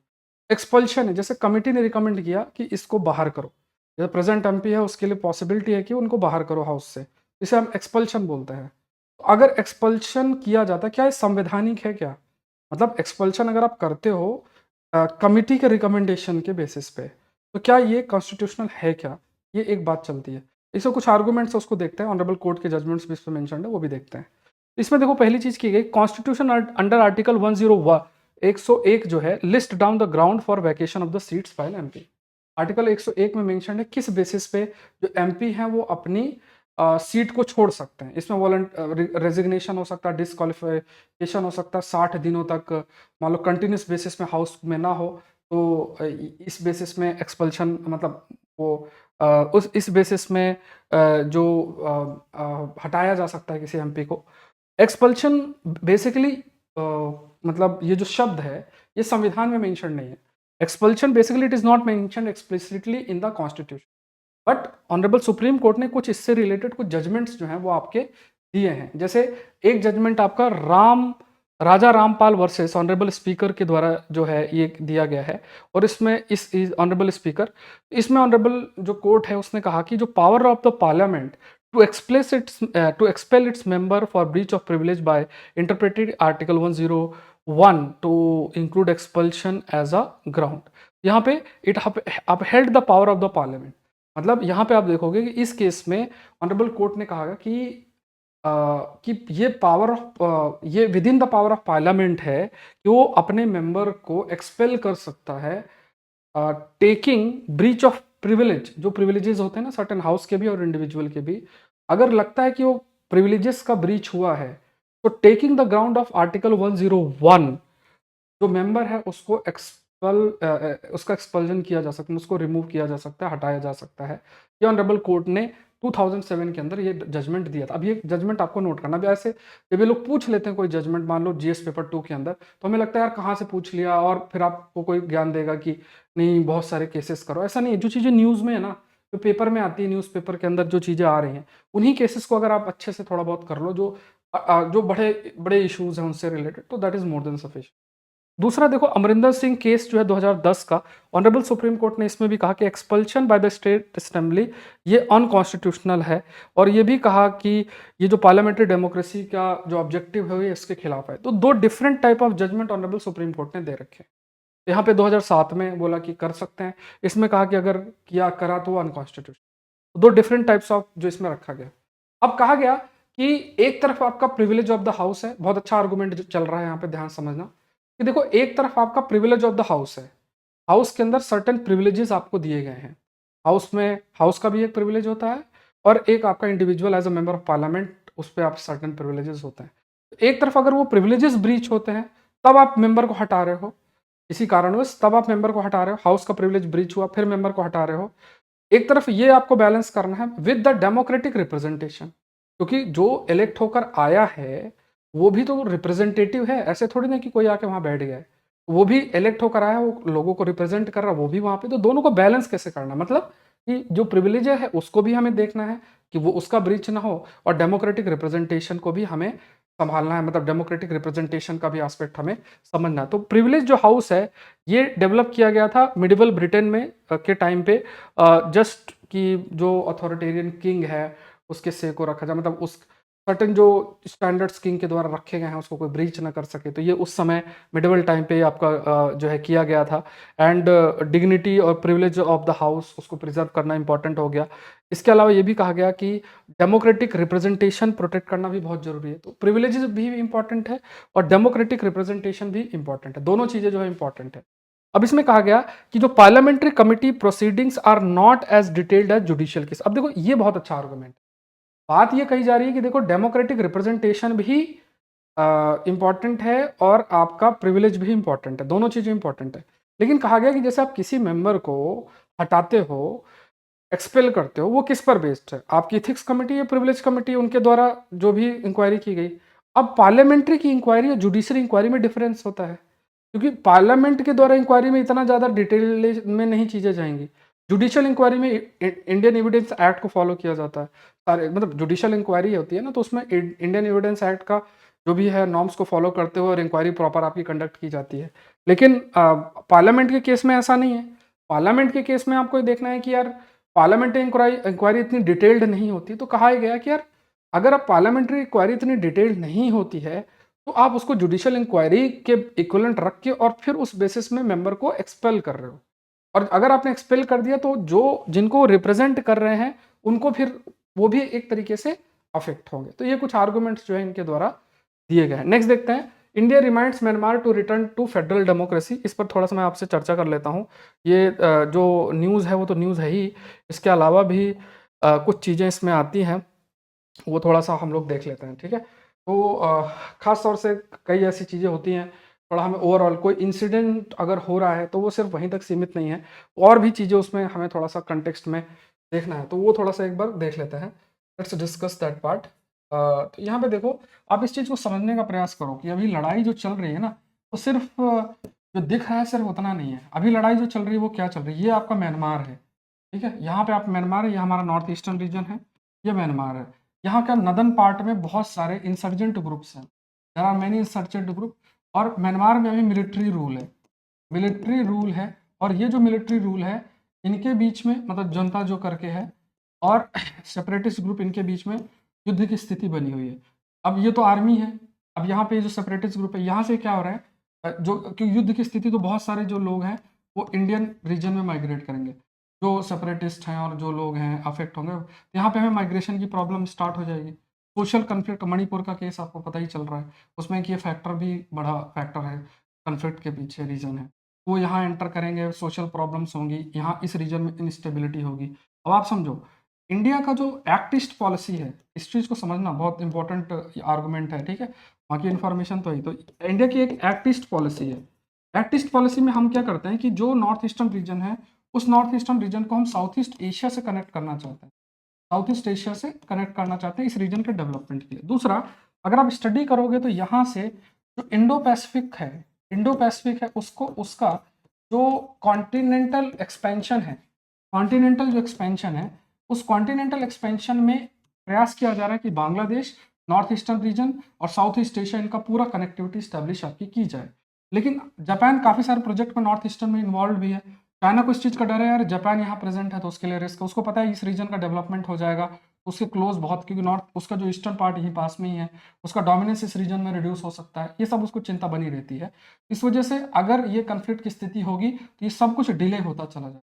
एक्सपल्शन है, जैसे कमिटी ने रिकमेंड किया कि इसको बाहर करो, जैसे प्रेजेंट एमपी है उसके लिए पॉसिबिलिटी है कि उनको बाहर करो हाउस से, इसे हम एक्सपल्शन बोलते हैं। तो अगर एक्सपल्शन किया जाता है, क्या ये संवैधानिक है क्या? मतलब एक्सपल्शन अगर आप करते हो कमिटी के रिकमेंडेशन के बेसिस पे, तो क्या ये कॉन्स्टिट्यूशनल है क्या? ये एक बात चलती है। इसमें कुछ आर्गुमेंट्स है उसको देखते हैं, ऑनरेबल कोर्ट के जजमेंट्स भी इस पे मेंशन्ड है, वो भी देखते हैं। इसमें देखो पहली चीज की गई, कॉन्स्टिट्यूशन अंडर आर्टिकल 101 जो है, list down the ground for vacation of the seats by MP. Article 101 में मेंशन है किस बेसिस पे जो एमपी हैं वो अपनी सीट को छोड़ सकते हैं। इसमें रेजिग्नेशन हो सकता है, डिसक्वालिफिकेशन हो सकता है, 60 दिनों तक मान लो कंटिन्यूस बेसिस में हाउस में ना हो तो इस बेसिस में एक्सपल्शन मतलब वो उस इस बेसिस में जो हटाया जा सकता है किसी एमपी को। एक्सपल्शन बेसिकली मतलब ये जो शब्द है ये संविधान में मेंशन नहीं है। Expulsion basically it is not mentioned explicitly in the constitution, but honourable supreme court ने कुछ इससे रिलेटेड कुछ जजमेंट्स जो हैं वो आपके दिए हैं। जैसे एक जजमेंट आपका राजा रामपाल वर्सेस ऑनरेबल स्पीकर के द्वारा जो है ये दिया गया है, और इसमें इस ऑनरेबल स्पीकर, इसमें ऑनरेबल जो कोर्ट है उसने कहा कि जो power of the parliament to expel its member for breach of privilege by interpreted article 101 to include expulsion as a ground। यहाँ पे it upheld the power of the parliament, मतलब यहाँ पे आप देखोगे कि इस केस में ऑनरेबल कोर्ट ने कहा कि ये पावर ऑफ ये with in the power of parliament है कि वो अपने मेंबर को एक्सपेल कर सकता है टेकिंग ब्रीच ऑफ प्रिविलेज। जो प्रिविलेजेस होते हैं ना सर्टेन हाउस के भी और इंडिविजुअल के भी, अगर लगता है कि वो प्रिविलेजेस का ब्रीच हुआ है तो taking the ground of article 101 जो मेंबर है उसको उसका एक्सपल्जन किया जा सकता है, उसको रिमूव किया जा सकता है, हटाया जा सकता है। ये ऑनरेबल कोर्ट ने 2007 के अंदर ये जजमेंट दिया था। अब ये जजमेंट आपको नोट करना भी, ऐसे जब ये लोग पूछ लेते हैं कोई जजमेंट, मान लो जीएस पेपर 2 के अंदर, तो हमें लगता है यार कहाँ से पूछ लिया, और फिर आपको कोई ज्ञान देगा कि नहीं बहुत सारे केसेस करो। ऐसा नहीं है, जो चीज़ें न्यूज़ में है ना, जो पेपर में आती है, न्यूज़पेपर के अंदर जो चीज़ें आ रही हैं, उन्हीं केसेस को अगर आप अच्छे से थोड़ा बहुत कर लो, जो बड़े बड़े इश्यूज हैं उनसे रिलेटेड, तो that is more than sufficient. दूसरा देखो, अमरिंदर सिंह केस जो है 2010 का, ऑनरेबल सुप्रीम कोर्ट ने इसमें भी कहा कि expulsion by the state assembly ये अनकॉन्स्टिट्यूशनल है, और ये भी कहा कि ये जो पार्लियामेंट्री डेमोक्रेसी का जो ऑब्जेक्टिव है ये इसके खिलाफ है। तो दो different type of judgement honourable supreme court ने दे रखे हैं। यहाँ पे 2007 में बोला कि कर सकते हैं, इसमें कहा कि अगर किया करा तो वो अनकॉन्स्टिट्यूशनल। दो डिफरेंट टाइप्स ऑफ जो इसमें रखा गया। अब कहा गया कि एक तरफ आपका प्रिविलेज ऑफ द हाउस है, बहुत अच्छा आर्गुमेंट जो चल रहा है यहाँ पे, ध्यान समझना कि देखो, एक तरफ आपका प्रिविलेज ऑफ द हाउस है, हाउस के अंदर सर्टेन प्रिविलेजेस आपको दिए गए हैं। हाउस में हाउस का भी एक प्रिविलेज होता है, और एक आपका individual as a member of parliament, उस पर आप सर्टेन प्रिविलेजेस होते हैं। एक तरफ अगर वो प्रिविलेजेस ब्रीच होते हैं, तब आप मेंबर को हटा रहे हो इसी कारणवश, तब आप मेंबर को हटा रहे हो, हाउस का प्रिविलेज ब्रीच हुआ, फिर मेंबर को हटा रहे हो। एक तरफ ये आपको बैलेंस करना है विद द डेमोक्रेटिक रिप्रेजेंटेशन, क्योंकि जो इलेक्ट होकर आया है वो भी तो रिप्रेजेंटेटिव है, ऐसे थोड़ी ना कि कोई आके वहां बैठ गया है। वो भी इलेक्ट होकर आया, वो लोगों को रिप्रेजेंट कर रहा है, वो भी वहां पे। तो दोनों को बैलेंस कैसे करना, मतलब कि जो प्रिविलेज है उसको भी हमें देखना है कि वो उसका ब्रीच ना हो, और डेमोक्रेटिक रिप्रेजेंटेशन को भी हमें संभालना है, मतलब डेमोक्रेटिक रिप्रेजेंटेशन का भी एस्पेक्ट हमें समझना है। तो प्रिविलेज जो हाउस है ये डेवलप किया गया था मिडिवल ब्रिटेन में के टाइम पे, जस्ट कि जो अथॉरिटेरियन किंग है उसके से को रखा जाए, मतलब उस सर्टेन जो स्टैंडर्ड्स किंग के द्वारा रखे गए हैं उसको कोई ब्रीच ना कर सके। तो ये उस समय मिडिवल टाइम पे आपका जो है किया गया था। एंड डिग्निटी और प्रिविलेज ऑफ द हाउस उसको प्रिजर्व करना इंपॉर्टेंट हो गया। इसके अलावा ये भी कहा गया कि डेमोक्रेटिक रिप्रेजेंटेशन प्रोटेक्ट करना भी बहुत जरूरी है। तो प्रिविलेजेस भी इंपॉर्टेंट है और डेमोक्रेटिक रिप्रेजेंटेशन भी इंपॉर्टेंट है, दोनों चीजें जो है इंपॉर्टेंट है। अब इसमें कहा गया कि जो parliamentary committee proceedings are not as detailed as judicial case. अब देखो, ये बहुत अच्छा आर्गुमेंट, बात ये कही जा रही है कि देखो डेमोक्रेटिक रिप्रेजेंटेशन भी इंपॉर्टेंट है और आपका प्रिविलेज भी इंपॉर्टेंट है, दोनों चीजें इंपॉर्टेंट है। लेकिन कहा गया कि जैसे आप किसी मेंबर को हटाते हो, एक्सपेल करते हो, वो किस पर बेस्ड है, आपकी इथिक्स कमेटी या प्रिविलेज कमेटी, उनके द्वारा जो भी इंक्वायरी की गई। अब पार्लियामेंट्री की इंक्वायरी और जुडिशरी इंक्वायरी में डिफरेंस होता है, क्योंकि पार्लियामेंट के द्वारा इंक्वायरी में इतना ज़्यादा डिटेल में नहीं चीज़ें जाएंगी। जुडिशियल इंक्वायरी में इंडियन एविडेंस एक्ट को फॉलो किया जाता है सारे, मतलब जुडिशियल इंक्वायरी होती है ना, तो उसमें इंडियन एविडेंस एक्ट का जो भी है नॉर्म्स को फॉलो करते हुए और इंक्वायरी प्रॉपर आपकी कंडक्ट की जाती है। लेकिन पार्लियामेंट के केस में ऐसा नहीं है। पार्लियामेंट के केस में आपको देखना है कि यार पार्लियामेंट्री इंक्वायरी इतनी डिटेल्ड नहीं होती। तो कहा गया कि यार अगर आप पार्लियामेंट्री इंक्वायरी इतनी डिटेल्ड नहीं होती है तो आप उसको जुडिशियल इंक्वायरी के इक्विवेलेंट रख के और फिर उस बेसिस में मेंबर को एक्सपेल कर रहे हो। और अगर आपने एक्सपेल कर दिया तो जो जिनको रिप्रेजेंट कर रहे हैं उनको फिर वो भी एक तरीके से अफेक्ट होंगे। तो ये कुछ आर्गुमेंट्स जो है इनके द्वारा दिए गए हैं। नेक्स्ट देखते हैं, India reminds Myanmar to return to federal democracy. इस पर थोड़ा सा मैं आपसे चर्चा कर लेता हूँ। ये जो न्यूज़ है वो तो न्यूज़ है ही, इसके अलावा भी कुछ चीज़ें इसमें आती हैं, वो थोड़ा सा हम लोग देख लेते हैं, ठीक है। तो खास तौर से कई ऐसी चीज़ें होती हैं, थोड़ा हमें ओवरऑल कोई इंसिडेंट अगर हो रहा है तो वो सिर्फ वहीं तक सीमित नहीं है, और भी चीज़ें उसमें हमें थोड़ा सा कंटेक्स्ट में देखना है, तो वो थोड़ा सा एक बार देख लेते हैं। Let's discuss that part. तो यहाँ पे देखो, आप इस चीज़ को समझने का प्रयास करो कि अभी लड़ाई जो चल रही है ना, तो सिर्फ जो दिख रहा है सिर्फ उतना नहीं है। अभी लड़ाई जो चल रही है वो क्या चल रही है, ये आपका म्यांमार है, ठीक है। यहाँ पे आप म्यांमार है, ये हमारा नॉर्थ ईस्टर्न रीजन है, ये म्यांमार है। यहाँ का नदन पार्ट में बहुत सारे इंसर्जेंट ग्रुप्स हैं, there are many insurgent group. और म्यांमार में अभी मिलिट्री रूल है, मिलिट्री रूल है। और ये जो मिलिट्री रूल है इनके बीच में, मतलब जनता जो करके है और सेपरेटिस्ट ग्रुप, इनके बीच में युद्ध की स्थिति बनी हुई है। अब ये तो आर्मी है, अब यहाँ पे जो सेपरेटिस्ट ग्रुप है, यहाँ से क्या हो रहा है, जो क्योंकि युद्ध की स्थिति, तो बहुत सारे जो लोग हैं वो इंडियन रीजन में माइग्रेट करेंगे, जो सेपरेटिस्ट हैं और जो लोग हैं अफेक्ट होंगे। यहाँ पे हमें माइग्रेशन की प्रॉब्लम स्टार्ट हो जाएगी। सोशल कन्फ्लिक्ट, मणिपुर का केस आपको पता ही चल रहा है, उसमें कि ये फैक्टर भी बड़ा फैक्टर है, कन्फ्लिक्ट के पीछे रीजन है। वो यहाँ एंटर करेंगे, सोशल प्रॉब्लम्स होंगी, यहाँ इस रीजन में इंस्टेबिलिटी होगी। अब आप समझो, इंडिया का जो एक्टिस्ट पॉलिसी है, इस चीज़ को समझना बहुत इंपॉर्टेंट आर्गुमेंट है, ठीक है। बाकी इन्फॉर्मेशन तो ही, तो इंडिया की एक एक्टिस्ट पॉलिसी है। एक्ट ईस्ट पॉलिसी में हम क्या करते हैं कि जो नॉर्थ ईस्टर्न रीजन है, उस नॉर्थ ईस्टर्न रीजन को हम साउथ ईस्ट एशिया से कनेक्ट करना चाहते हैं, साउथ ईस्ट एशिया से कनेक्ट करना चाहते हैं इस रीजन के डेवलपमेंट के लिए। दूसरा, अगर आप स्टडी करोगे तो यहाँ से जो इंडो पैसिफिक है उसको, उसका जो कॉन्टिनेंटल एक्सपेंशन है, कॉन्टिनेंटल जो एक्सपेंशन है, उस कॉन्टिनेंटल एक्सपेंशन में प्रयास किया जा रहा है कि बांग्लादेश, नॉर्थ ईस्टर्न रीजन और साउथ ईस्ट एशिया, इनका पूरा कनेक्टिविटी स्टैब्लिश आपकी की जाए। लेकिन जापान काफ़ी सारे प्रोजेक्ट में नॉर्थ ईस्टर्न में इन्वॉल्व भी है। चाइना को इस चीज़ का डर है यार, जापान यहाँ प्रेजेंट है तो उसके लिए रिस्क है, उसको पता है इस रीजन का डेवलपमेंट हो जाएगा, उसके क्लोज बहुत, क्योंकि नॉर्थ उसका जो ईस्टर्न पार्ट यहीं पास में ही है, उसका डोमिनेंस इस रीजन में रिड्यूस हो सकता है, ये सब उसको चिंता बनी रहती है। इस वजह से अगर ये कन्फ्लिक्ट की स्थिति होगी तो ये सब कुछ डिले होता चला जाए।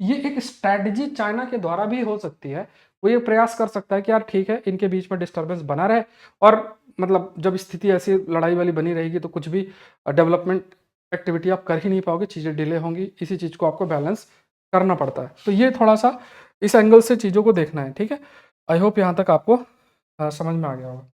ये एक स्ट्रैटेजी चाइना के द्वारा भी हो सकती है, वो ये प्रयास कर सकता है कि यार ठीक है, इनके बीच में डिस्टर्बेंस बना रहे, और मतलब जब स्थिति ऐसी लड़ाई वाली बनी रहेगी तो कुछ भी डेवलपमेंट एक्टिविटी आप कर ही नहीं पाओगे, चीज़ें डिले होंगी, इसी चीज़ को आपको बैलेंस करना पड़ता है। तो ये थोड़ा सा इस एंगल से चीज़ों को देखना है, ठीक है। आई होप यहाँ तक आपको समझ में आ गया होगा।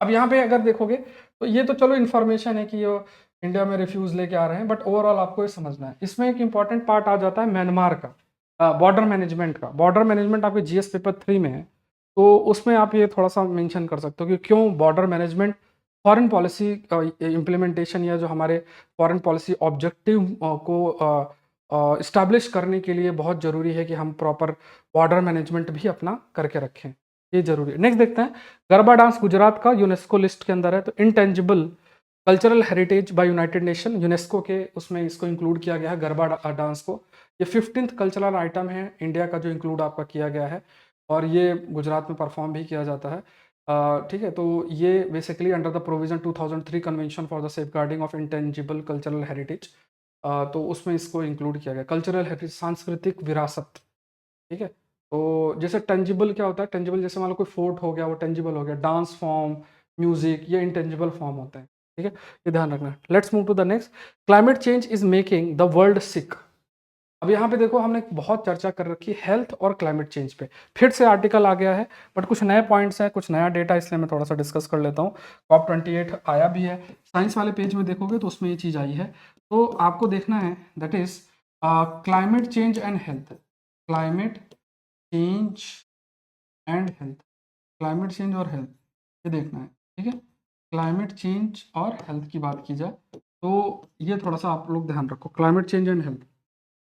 अब यहाँ पे अगर देखोगे तो ये तो चलो इन्फॉर्मेशन है कि ये इंडिया में रिफ्यूज लेके आ रहे हैं, बट ओवरऑल आपको ये समझना है। इसमें एक इंपॉर्टेंट पार्ट आ जाता है म्यांमार का, बॉर्डर मैनेजमेंट का। बॉर्डर मैनेजमेंट आपके जीएस पेपर 3 में है, तो उसमें आप ये थोड़ा सा मेंशन कर सकते हो कि क्यों border management foreign policy implementation या जो हमारे फॉरेन पॉलिसी ऑब्जेक्टिव को इस्टेब्लिश करने के लिए बहुत ज़रूरी है कि हम प्रॉपर बॉर्डर मैनेजमेंट भी अपना करके रखें, ये ज़रूरी है। नेक्स्ट देखते हैं, गरबा डांस गुजरात का यूनेस्को लिस्ट के अंदर है, तो intangible cultural heritage by United Nation, UNESCO के उसमें इसको इंक्लूड किया गया है गरबा डांस को। ये 15th कल्चरल आइटम है इंडिया का जो इंक्लूड आपका किया गया है, और ये गुजरात में परफॉर्म भी किया जाता है। ठीक है, तो ये basically under the provision 2003 convention for the safeguarding of intangible cultural heritage, तो उसमें इसको इंक्लूड किया गया। कल्चरल हेरिटेज सांस्कृतिक विरासत, ठीक है। तो जैसे टेंजिबल क्या होता है, टेंजिबल जैसे मान लो कोई फोर्ट हो गया, वो टेंजिबल हो गया, डांस फॉर्म, म्यूजिक, ये इंटेंजिबल फॉर्म होते हैं, ठीक है, ये ध्यान रखना। Let's move to the next, climate change is making the world sick. अब यहाँ पे देखो हमने बहुत चर्चा कर रखी है हेल्थ और क्लाइमेट चेंज पे, फिर से आर्टिकल आ गया है, बट कुछ नए पॉइंट्स हैं, कुछ नया डेटा, इसलिए मैं थोड़ा सा डिस्कस कर लेता हूँ। COP28 आया भी है, साइंस वाले पेज में देखोगे तो उसमें ये चीज़ आई है, तो आपको देखना है, that is climate change and health, climate change and health, climate change और हेल्थ, ये देखना है, ठीक है। क्लाइमेट चेंज और हेल्थ की बात की जाए तो ये थोड़ा सा आप लोग ध्यान रखो, क्लाइमेट चेंज एंड हेल्थ।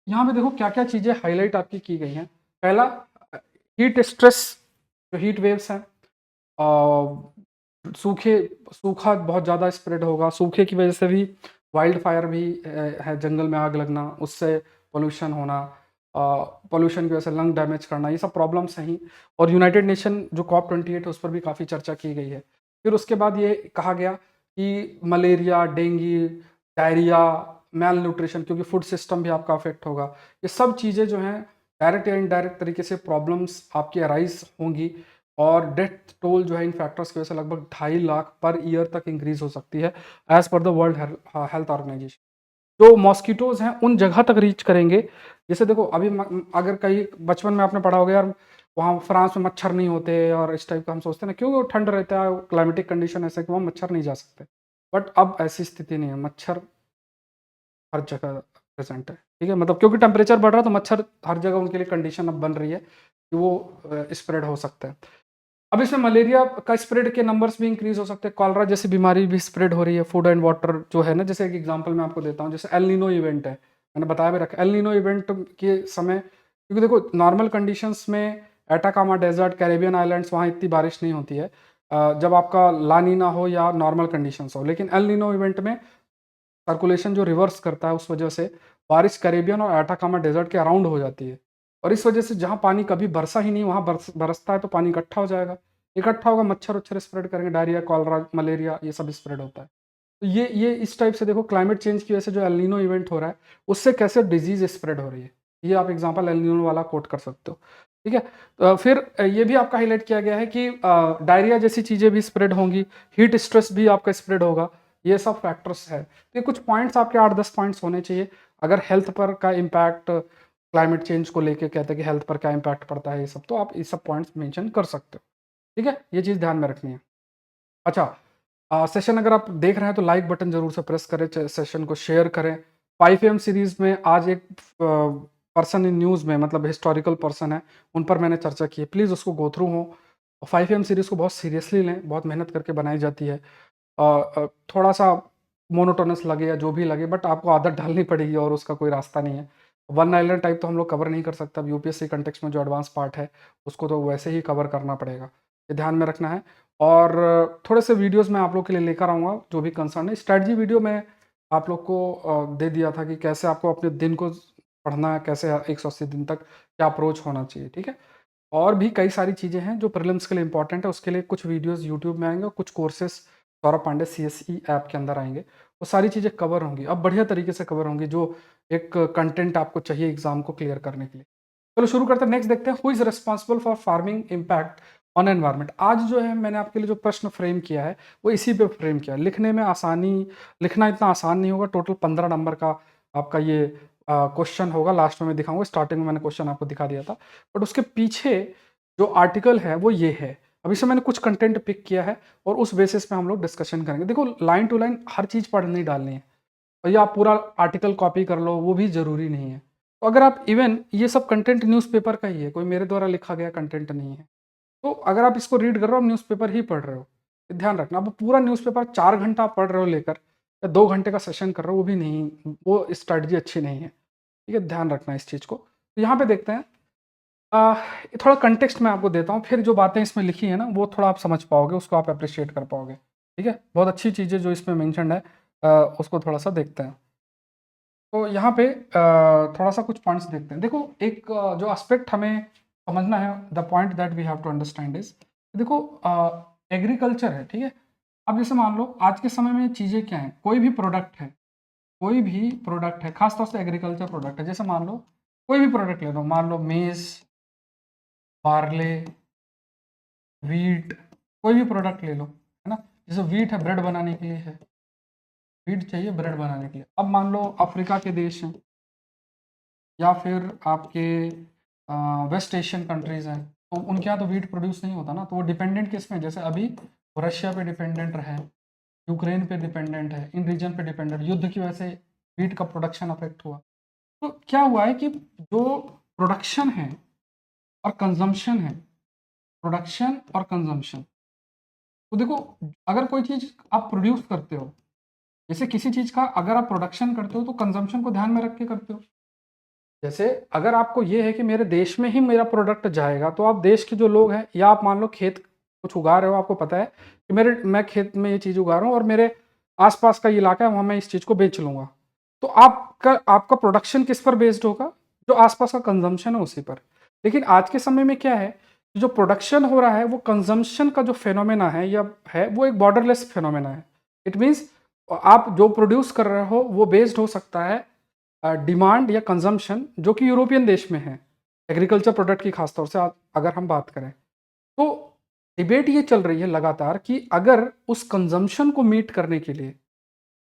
यहाँ पे देखो क्या क्या चीज़ें हाईलाइट आपकी की गई हैं। पहला, हीट स्ट्रेस, जो हीट वेव्स हैं, सूखे, सूखा बहुत ज़्यादा स्प्रेड होगा, सूखे की वजह से भी वाइल्ड फायर भी है, जंगल में आग लगना, उससे पोल्यूशन होना, पोल्यूशन की वजह से लंग डैमेज करना, ये सब प्रॉब्लम्स हैं ही। और यूनाइटेड नेशन जो COP28 है उस पर भी काफ़ी चर्चा की गई है। फिर उसके बाद ये कहा गया कि मलेरिया, डेंगू, डायरिया, मैल न्यूट्रिशन, क्योंकि फूड सिस्टम भी आपका अफेक्ट होगा, ये सब चीज़ें जो हैं डायरेक्ट या इनडायरेक्ट तरीके से प्रॉब्लम्स आपकी अराइज होंगी, और डेथ टोल जो है इन फैक्टर्स की वजह से लगभग 2.5 लाख पर ईयर तक इंक्रीज हो सकती है, as per the World Health Organization. जो मॉस्किटोज हैं उन जगह तक रीच करेंगे, जैसे देखो अभी अगर कहीं बचपन में आपने पढ़ा होगा यार, वहाँ फ्रांस में मच्छर नहीं होते, और इस टाइप का हम सोचते हैं ना, क्योंकि वो ठंड रहता है, क्लाइमेटिक कंडीशन ऐसे कि वहाँ मच्छर नहीं जा सकते, बट अब ऐसी स्थिति नहीं है, मच्छर हर जगह प्रेजेंट है, ठीक है। मतलब क्योंकि टेम्परेचर बढ़ रहा है तो मच्छर हर जगह, उनके लिए कंडीशन अब बन रही है कि वो स्प्रेड हो सकता है। अब इसमें मलेरिया का स्प्रेड के नंबर्स भी इंक्रीज हो सकते हैं, कॉलरा जैसी बीमारी भी स्प्रेड हो रही है, फूड एंड वाटर जो है ना, जैसे एक एग्जांपल मैं आपको देता हूँ, जैसे एल नीनो इवेंट है, मैंने बताया भी रखा, एल नीनो इवेंट के समय, क्योंकि देखो नॉर्मल कंडीशंस में एटाकामा डेजर्ट, कैरेबियन आइलैंड्स, वहाँ इतनी बारिश नहीं होती है, जब आपका ला नीना हो या नॉर्मल कंडीशंस हो, लेकिन एल नीनो इवेंट में सर्कुलेशन जो रिवर्स करता है, उस वजह से बारिश कैरेबियन और एटाकामा डेजर्ट के अराउंड हो जाती है, और इस वजह से जहाँ पानी कभी बरसा ही नहीं, वहाँ बरसता है तो पानी इकट्ठा हो जाएगा, इकट्ठा होगा, मच्छर उच्छर स्प्रेड करेंगे, डायरिया, कॉलरा, मलेरिया, ये सब स्प्रेड होता है। तो ये इस टाइप से देखो, क्लाइमेट चेंज की वजह से जो एल नीनो इवेंट हो रहा है, उससे कैसे डिजीज स्प्रेड हो रही है, ये आप एग्जांपल एल नीनो वाला कोट कर सकते हो, ठीक है। तो फिर ये भी आपका हाईलाइट किया गया है कि डायरिया जैसी चीज़ें भी स्प्रेड होंगी, हीट स्ट्रेस भी आपका स्प्रेड होगा, ये सब फैक्टर्स है। तो ये कुछ पॉइंट्स आपके 8-10 पॉइंट्स होने चाहिए। अगर हेल्थ पर का इम्पैक्ट, क्लाइमेट चेंज को लेके कहते हैं कि हेल्थ पर क्या इम्पैक्ट पड़ता है, ये सब, तो आप ये सब पॉइंट्स मेंशन कर सकते हो, ठीक है, ये चीज़ ध्यान में रखनी है। अच्छा, सेशन अगर आप देख रहे हैं तो लाइक बटन जरूर से प्रेस करें, सेशन को शेयर करें। 5 AM सीरीज में आज एक पर्सन इन न्यूज़ में, मतलब हिस्टोरिकल पर्सन है, उन पर मैंने चर्चा की है। प्लीज़ उसको गो थ्रू हो। 5 AM सीरीज को बहुत सीरियसली लें, बहुत मेहनत करके बनाई जाती है। थोड़ा सा मोनोटोनस लगे या जो भी लगे, बट आपको आदत डालनी पड़ेगी और उसका कोई रास्ता नहीं है। वन आइलैंड टाइप तो हम लोग कवर नहीं कर सकते। अब यूपीएससी कंटेक्स्ट में जो एडवांस पार्ट है उसको तो वैसे ही कवर करना पड़ेगा, ये ध्यान में रखना है। और थोड़े से वीडियोस मैं आप लोग के लिए लेकर आऊँगा जो भी कंसर्न है। स्ट्रैटेजी वीडियो में आप लोग को दे दिया था कि कैसे आपको अपने दिन को पढ़ना है, कैसे 180 दिन तक क्या अप्रोच होना चाहिए, ठीक है। और भी कई सारी चीज़ें हैं जो प्रीलिम्स के लिए इंपॉर्टेंट है, उसके लिए कुछ वीडियोस यूट्यूब में आएंगे और कुछ courses Saurabh Pandey CSE app के अंदर आएंगे। वो सारी चीज़ें कवर होंगी, अब बढ़िया तरीके से कवर होंगी, जो एक कंटेंट आपको चाहिए एग्जाम को क्लियर करने के लिए। चलो शुरू करते हैं, नेक्स्ट देखते हैं, who is responsible for farming impact on environment. आज जो है मैंने आपके लिए जो प्रश्न फ्रेम किया है वो इसी पे फ्रेम किया है। लिखने में आसानी, लिखना इतना आसान नहीं होगा। टोटल 15 नंबर का आपका ये क्वेश्चन होगा। लास्ट में मैं दिखाऊंगा, स्टार्टिंग में मैंने क्वेश्चन आपको दिखा दिया था, बट उसके पीछे जो आर्टिकल है वो ये है। अभी से मैंने कुछ कंटेंट पिक किया है और उस बेसिस पे हम लोग डिस्कशन करेंगे। देखो, लाइन टू लाइन हर चीज़ पढ़ नहीं डालनी है, और या आप पूरा आर्टिकल कॉपी कर लो वो भी ज़रूरी नहीं है। तो अगर आप इवन ये सब कंटेंट न्यूज़पेपर का ही है, कोई मेरे द्वारा लिखा गया कंटेंट नहीं है, तो अगर आप इसको रीड कर रहे हो, आप न्यूज़पेपर ही पढ़ रहे हो, तो ध्यान रखना। अब पूरा न्यूज़पेपर 4 घंटा पढ़ रहे हो लेकर, या 2 घंटे का सेशन कर रहे हो, वो भी नहीं, वो स्ट्रैटेजी अच्छी नहीं है, ठीक है। ध्यान रखना इस चीज़ को। तो यहाँ पे देखते हैं, थोड़ा कंटेक्स्ट मैं आपको देता हूँ, फिर जो बातें इसमें लिखी है ना वो थोड़ा आप समझ पाओगे, उसको आप अप्रिशिएट कर पाओगे, ठीक है। बहुत अच्छी चीज़ें जो इसमें मेंशन्ड है, उसको थोड़ा सा देखते हैं। तो यहाँ पे थोड़ा सा कुछ पॉइंट्स देखते हैं। देखो, एक जो एस्पेक्ट हमें समझना है, the point that we have to understand is, देखो एग्रीकल्चर है, ठीक है। अब जैसे मान लो आज के समय में चीज़ें क्या हैं, कोई भी प्रोडक्ट है, कोई भी प्रोडक्ट है, खासतौर से एग्रीकल्चर प्रोडक्ट है। जैसे मान लो कोई भी प्रोडक्ट ले लो, मान लो मेज़, बार्ले, वीट, कोई भी प्रोडक्ट ले लो, है ना। जैसे वीट है, ब्रेड बनाने के लिए है, वीट चाहिए ब्रेड बनाने के लिए। अब मान लो अफ्रीका के देश हैं, या फिर आपके वेस्ट एशियन कंट्रीज़ हैं, तो उनके यहाँ तो वीट प्रोड्यूस नहीं होता ना, तो वो डिपेंडेंट किस में, जैसे अभी रशिया पे डिपेंडेंट रहे, यूक्रेन पे डिपेंडेंट है, इन रीजन पे डिपेंडेंट, युद्ध की वजह से वीट का प्रोडक्शन अफेक्ट हुआ। तो क्या हुआ है कि जो प्रोडक्शन है और कंजम्पशन है, प्रोडक्शन और कंजम्पशन, तो देखो, अगर कोई चीज़ आप प्रोड्यूस करते हो, जैसे किसी चीज़ का अगर आप प्रोडक्शन करते हो तो कंजम्पशन को ध्यान में रख के करते हो। जैसे अगर आपको ये है कि मेरे देश में ही मेरा प्रोडक्ट जाएगा, तो आप देश के जो लोग हैं, या आप मान लो खेत कुछ उगा रहे हो, आपको पता है कि मैं खेत में ये चीज़ उगा रहा हूँ और मेरे आसपास का इलाका है, वहाँ मैं इस चीज़ को बेच लूँगा, तो आपका प्रोडक्शन किस पर बेस्ड होगा, जो आसपास का कंजम्पशन है उसी पर। लेकिन आज के समय में क्या है, जो प्रोडक्शन हो रहा है वो कंजम्पशन का जो फेनोमेना है, या है वो एक बॉर्डरलेस फेनोमेना है। इट मीन्स आप जो प्रोड्यूस कर रहे हो वो बेस्ड हो सकता है डिमांड या कंजम्पशन जो कि यूरोपियन देश में है, एग्रीकल्चर प्रोडक्ट की खासतौर से अगर हम बात करें, तो डिबेट ये चल रही है लगातार कि अगर उस कंजम्पशन को मीट करने के लिए,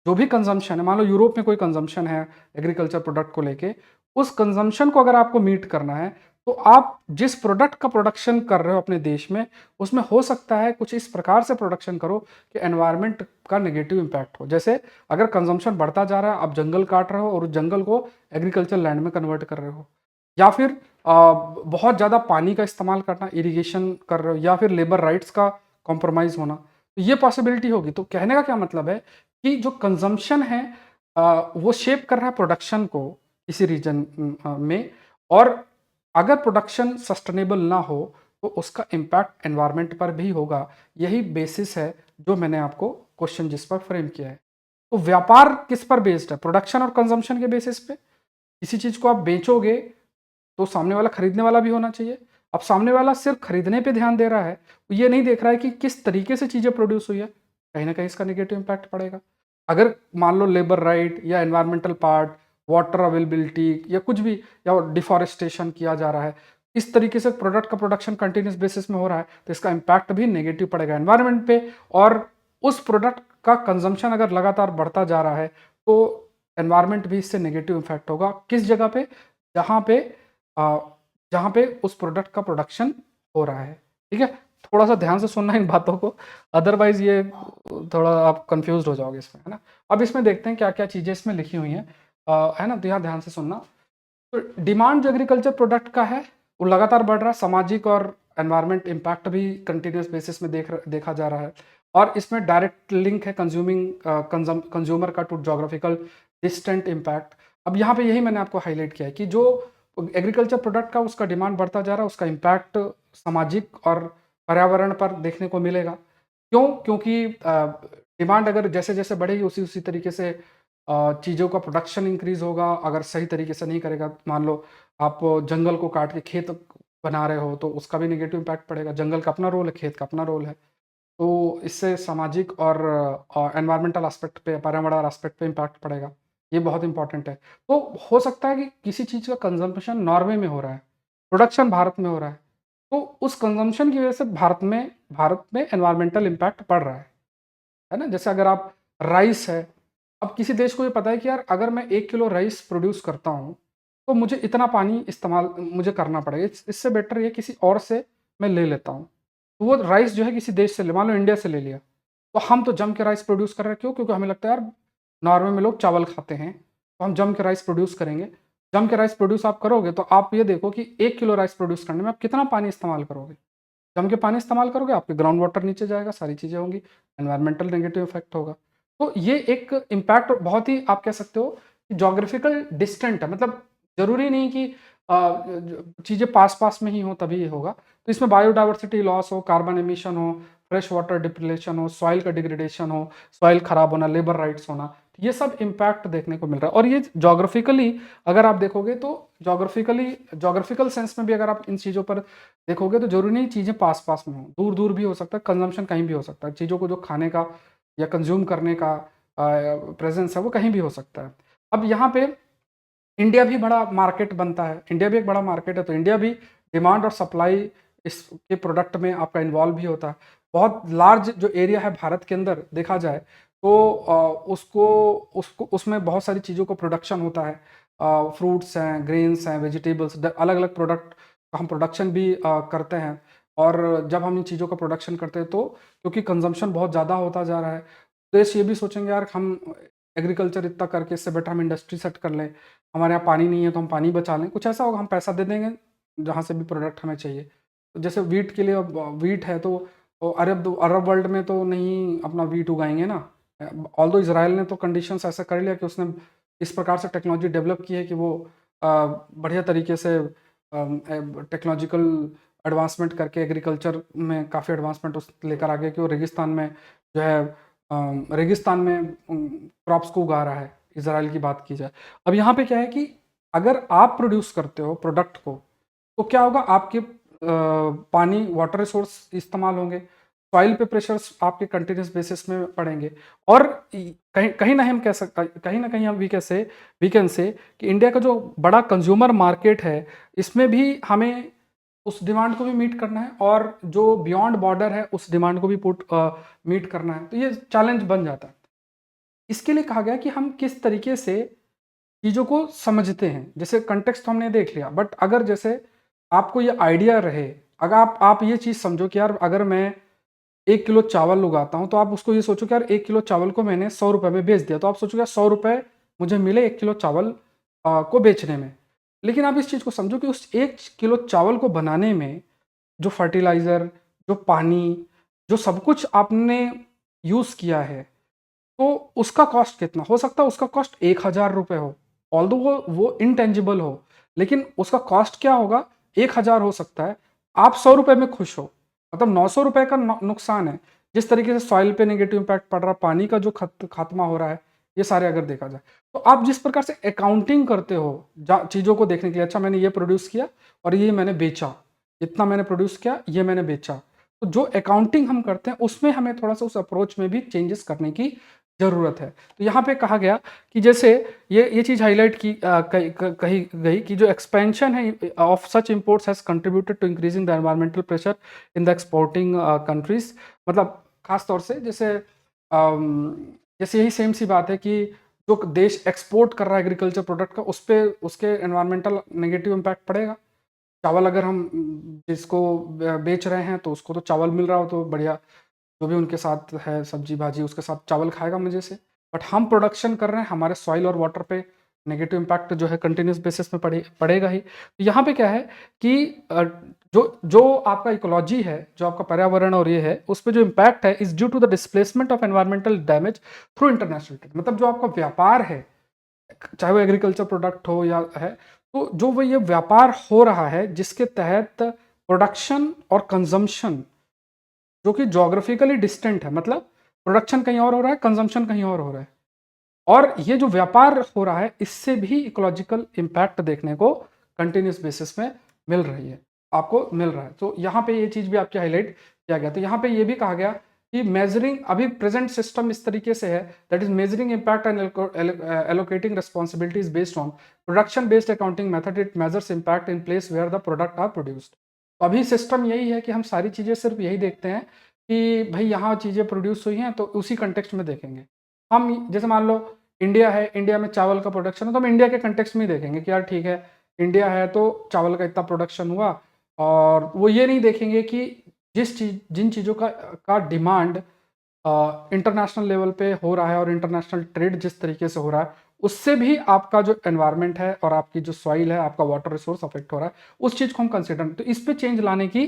जो भी कंजम्पशन है, मान लो यूरोप में कोई कंजम्पशन है एग्रीकल्चर प्रोडक्ट को लेके, उस कंजम्पशन को अगर आपको मीट करना है, तो आप जिस प्रोडक्ट का प्रोडक्शन कर रहे हो अपने देश में, उसमें हो सकता है कुछ इस प्रकार से प्रोडक्शन करो कि एनवायरनमेंट का नेगेटिव इम्पैक्ट हो। जैसे अगर कंजम्पशन बढ़ता जा रहा है, आप जंगल काट रहे हो और उस जंगल को एग्रीकल्चर लैंड में कन्वर्ट कर रहे हो, या फिर बहुत ज़्यादा पानी का इस्तेमाल करना, इरिगेशन कर रहे हो, या फिर लेबर राइट्स का कॉम्प्रोमाइज़ होना, तो ये पॉसिबिलिटी होगी। तो कहने का क्या मतलब है कि जो कंजम्पशन है वो शेप कर रहा है प्रोडक्शन को किसी रीजन में, और अगर प्रोडक्शन सस्टेनेबल ना हो तो उसका इम्पैक्ट एनवायरनमेंट पर भी होगा। यही बेसिस है जो मैंने आपको क्वेश्चन जिस पर फ्रेम किया है। तो व्यापार किस पर बेस्ड है, प्रोडक्शन और कंजम्पशन के बेसिस पे। किसी चीज़ को आप बेचोगे तो सामने वाला खरीदने वाला भी होना चाहिए। अब सामने वाला सिर्फ खरीदने पे ध्यान दे रहा है, वो ये नहीं देख रहा है कि किस तरीके से चीज़ें प्रोड्यूस हुई है, कहीं ना कहीं इसका नेगेटिव इम्पैक्ट पड़ेगा। अगर मान लो लेबर राइट या एनवायरमेंटल पार्ट, वाटर अवेलेबिलिटी या कुछ भी, या डिफॉरेस्टेशन किया जा रहा है, इस तरीके से प्रोडक्ट का प्रोडक्शन कंटिन्यूस बेसिस में हो रहा है, तो इसका इम्पैक्ट भी नेगेटिव पड़ेगा एनवायरमेंट पे। और उस प्रोडक्ट का कंजम्पशन अगर लगातार बढ़ता जा रहा है, तो एनवायरमेंट भी इससे नेगेटिव इम्पैक्ट होगा। किस जगह पे, जहाँ पे जहाँ पे उस प्रोडक्ट का प्रोडक्शन हो रहा है, ठीक है। थोड़ा सा ध्यान से सुनना इन बातों को, अदरवाइज ये थोड़ा आप कंफ्यूज हो जाओगे इसमें, है ना। अब इसमें देखते हैं क्या क्या चीज़ें इसमें लिखी हुई हैं, है ना, तो यहाँ ध्यान से सुनना। तो डिमांड जो एग्रीकल्चर प्रोडक्ट का है वो लगातार बढ़ रहा है, सामाजिक और एनवायरमेंट इम्पैक्ट भी कंटिन्यूस बेसिस में देखा जा रहा है, और इसमें डायरेक्ट लिंक है कंज्यूमर का टू जोग्राफिकल डिस्टेंट इम्पैक्ट। अब यहाँ पे यही मैंने आपको हाईलाइट किया है कि जो एग्रीकल्चर प्रोडक्ट का उसका डिमांड बढ़ता जा रहा है, उसका इम्पैक्ट सामाजिक और पर्यावरण पर देखने को मिलेगा। क्यों? क्योंकि डिमांड अगर जैसे जैसे बढ़ेगी उसी उसी तरीके से चीज़ों का प्रोडक्शन इंक्रीज होगा। अगर सही तरीके से नहीं करेगा, मान लो आप जंगल को काट के खेत बना रहे हो तो उसका भी नेगेटिव इम्पैक्ट पड़ेगा। जंगल का अपना रोल है, खेत का अपना रोल है, तो इससे सामाजिक और एनवायरमेंटल एस्पेक्ट पे, पर्यावरण एस्पेक्ट पे इम्पैक्ट पड़ेगा। ये बहुत इंपॉर्टेंट है। तो हो सकता है कि किसी चीज़ का कंजम्पशन नॉर्वे में हो रहा है, प्रोडक्शन भारत में हो रहा है, तो उस कंजम्पशन की वजह से भारत में एनवायरमेंटल इम्पैक्ट पड़ रहा है ना। जैसे अगर आप राइस है, अब किसी देश को ये पता है कि यार अगर मैं 1 किलो राइस प्रोड्यूस करता हूँ, तो मुझे इतना पानी इस्तेमाल मुझे करना पड़ेगा। इससे बेटर ये किसी और से मैं ले लेता हूँ। तो वो राइस जो है किसी देश से मान लो इंडिया से ले लिया, तो हम तो जम के राइस प्रोड्यूस कर रहे हैं। क्यों? क्योंकि हमें लगता है यार नॉर्वे में लोग चावल खाते हैं, तो हम जम के राइस प्रोड्यूस करेंगे। जम के राइस प्रोड्यूस आप करोगे तो आप ये देखो कि 1 किलो राइस प्रोड्यूस करने में आप कितना पानी इस्तेमाल करोगे। जम के पानी इस्तेमाल करोगे, आपके ग्राउंड वाटर नीचे जाएगा, सारी चीज़ें होंगी, एनवायरमेंटल नेगेटिव इफेक्ट होगा। तो ये एक इम्पैक्ट बहुत ही आप कह सकते हो जोग्राफिकल डिस्टेंट है, मतलब ज़रूरी नहीं कि चीज़ें पास-पास में ही हों तभी ये होगा। तो इसमें बायोडायवर्सिटी लॉस हो, कार्बन एमिशन हो, फ्रेश वाटर डिप्लेशन हो, सॉइल का डिग्रेडेशन हो, सॉइल खराब होना, लेबर राइट्स होना, ये सब इम्पैक्ट देखने को मिल रहा है। और ये जोग्राफिकली अगर आप देखोगे तो जोग्राफिकल सेंस में भी अगर आप इन चीज़ों पर देखोगे तो ज़रूरी नहीं चीज़ें पास-पास में हों, दूर-दूर भी हो सकता है, कंज़म्पशन कहीं भी हो सकता है। चीज़ों को जो खाने का या कंज़्यूम करने का प्रेज़ेंस है वो कहीं भी हो सकता है। अब यहाँ पे इंडिया भी बड़ा मार्केट बनता है, इंडिया भी एक बड़ा मार्केट है, तो इंडिया भी डिमांड और सप्लाई इसके प्रोडक्ट में आपका इन्वॉल्व भी होता है। बहुत लार्ज जो एरिया है भारत के अंदर देखा जाए तो उसको उसको उसमें बहुत सारी चीज़ों को प्रोडक्शन होता है। फ्रूट्स हैं, ग्रेन्स हैं, वेजिटेबल्स, अलग-अलग प्रोडक्ट का हम प्रोडक्शन भी करते हैं। और जब हम इन चीज़ों का प्रोडक्शन करते हैं तो क्योंकि कंज़म्पशन बहुत ज़्यादा होता जा रहा है, देश ये भी सोचेंगे यार हम एग्रीकल्चर इतना करके इससे बेटर हम इंडस्ट्री सेट कर लें, हमारे यहाँ पानी नहीं है तो हम पानी बचा लें, कुछ ऐसा होगा, हम पैसा दे देंगे जहाँ से भी प्रोडक्ट हमें चाहिए। तो जैसे वीट के लिए, अब वीट है तो अरब अरब वर्ल्ड में तो नहीं अपना वीट उगाएंगे ना। ऑल्दो इसराइल ने तो कंडीशंस ऐसा कर लिया कि उसने इस प्रकार से टेक्नोलॉजी डेवलप की है कि वो बढ़िया तरीके से टेक्नोलॉजिकल एडवांसमेंट करके एग्रीकल्चर में काफ़ी एडवांसमेंट उस लेकर आ गया कि वो रेगिस्तान में जो है रेगिस्तान में क्रॉप्स को उगा रहा है, इसराइल की बात की जाए। अब यहाँ पे क्या है कि अगर आप प्रोड्यूस करते हो प्रोडक्ट को तो क्या होगा, आपके पानी वाटर रिसोर्स इस्तेमाल होंगे, सॉइल पे प्रेशर्स आपके कंटिन्यूस बेसिस में पड़ेंगे, और कहीं कहीं ना हम कह सकते, कहीं ना कहीं हम वी कैन से कि इंडिया का जो बड़ा कंज्यूमर मार्केट है इसमें भी हमें उस डिमांड को भी मीट करना है, और जो बियॉन्ड बॉर्डर है उस डिमांड को भी मीट करना है। तो ये चैलेंज बन जाता है। इसके लिए कहा गया कि हम किस तरीके से चीज़ों को समझते हैं। जैसे कंटेक्स्ट तो हमने देख लिया, बट अगर जैसे आपको ये आइडिया रहे, अगर आप ये चीज़ समझो कि यार अगर मैं 1 किलो चावल उगाता हूँ, तो आप उसको ये सोचो कि यार 1 किलो चावल को मैंने ₹100 में बेच दिया, तो आप सोचो यार ₹100 मुझे मिले 1 किलो चावल को बेचने में। लेकिन आप इस चीज़ को समझो कि उस 1 किलो चावल को बनाने में जो फर्टिलाइज़र, जो पानी, जो सब कुछ आपने यूज़ किया है, तो उसका कॉस्ट कितना? हो सकता है उसका कॉस्ट ₹1000 हो, ऑल्दो वो इंटेंजिबल हो, लेकिन उसका कॉस्ट क्या होगा? 1000 हो सकता है, आप ₹100 में खुश हो, मतलब ₹900 का नुकसान है। जिस तरीके से सॉइल पे नेगेटिव इम्पैक्ट पड़ रहा है, पानी का जो खात्मा हो रहा है, ये सारे अगर देखा जाए, तो आप जिस प्रकार से अकाउंटिंग करते हो चीज़ों को देखने के लिए, अच्छा मैंने ये प्रोड्यूस किया और ये मैंने बेचा, इतना मैंने प्रोड्यूस किया, ये मैंने बेचा। तो जो अकाउंटिंग हम करते हैं उसमें हमें थोड़ा-सा उस अप्रोच में भी चेंजेस करने की ज़रूरत है। तो यहाँ पे कहा गया कि जैसे ये चीज़ हाइलाइट की कही गई कि जो एक्सपेंशन है of such imports has contributed to increasing the environmental pressure in the exporting countries. मतलब खास तौर से जैसे जैसे यही सेम सी बात है कि जो देश एक्सपोर्ट कर रहा है एग्रीकल्चर प्रोडक्ट का, उस पे उसके एनवायरमेंटल नेगेटिव इम्पैक्ट पड़ेगा। चावल अगर हम जिसको बेच रहे हैं तो उसको तो चावल मिल रहा हो तो बढ़िया, जो भी उनके साथ है सब्जी भाजी उसके साथ चावल खाएगा मज़े से। बट हम प्रोडक्शन कर रहे हैं, हमारे सॉइल और वाटर पे नेगेटिव इम्पैक्ट जो है कंटिन्यूस बेसिस में पड़ेगा ही। तो यहाँ पे क्या है कि जो जो आपका इकोलॉजी है, जो आपका पर्यावरण और ये है, उस पे जो इम्पैक्ट है is due to the displacement of environmental damage through international trade. मतलब जो आपका व्यापार है, चाहे वो एग्रीकल्चर प्रोडक्ट हो या है, तो जो वो ये व्यापार हो रहा है जिसके तहत प्रोडक्शन और कंजम्पशन जो कि जोग्राफिकली डिस्टेंट है, मतलब प्रोडक्शन कहीं और हो रहा है, कंजम्पशन कहीं और हो रहा है, और ये जो व्यापार हो रहा है इससे भी इकोलॉजिकल इम्पैक्ट देखने को कंटिन्यूस बेसिस में मिल रही है, आपको मिल रहा है। तो यहाँ पे ये चीज़ भी आपकी हाईलाइट किया गया। तो यहाँ पे ये भी कहा गया कि मेजरिंग, अभी प्रेजेंट सिस्टम इस तरीके से है, that is measuring impact and allocating responsibilities based on production based accounting method. It measures impact in place where the product are produced. तो अभी सिस्टम यही है कि हम सारी चीज़ें सिर्फ यही देखते हैं कि भाई यहाँ चीज़ें प्रोड्यूस हुई हैं तो उसी कंटेक्स्ट में देखेंगे। हम जैसे मान लो इंडिया है, इंडिया में चावल का प्रोडक्शन है, तो हम इंडिया के कंटेक्स्ट में ही देखेंगे कि यार ठीक है, इंडिया है तो चावल का इतना प्रोडक्शन हुआ, और वो ये नहीं देखेंगे कि जिन चीज़ों का डिमांड इंटरनेशनल लेवल पे हो रहा है और इंटरनेशनल ट्रेड जिस तरीके से हो रहा है, उससे भी आपका जो एनवायरनमेंट है और आपकी जो सॉइल है, आपका वाटर रिसोर्स अफेक्ट हो रहा है, उस चीज़ को हम कंसिडर, तो इस पे चेंज लाने की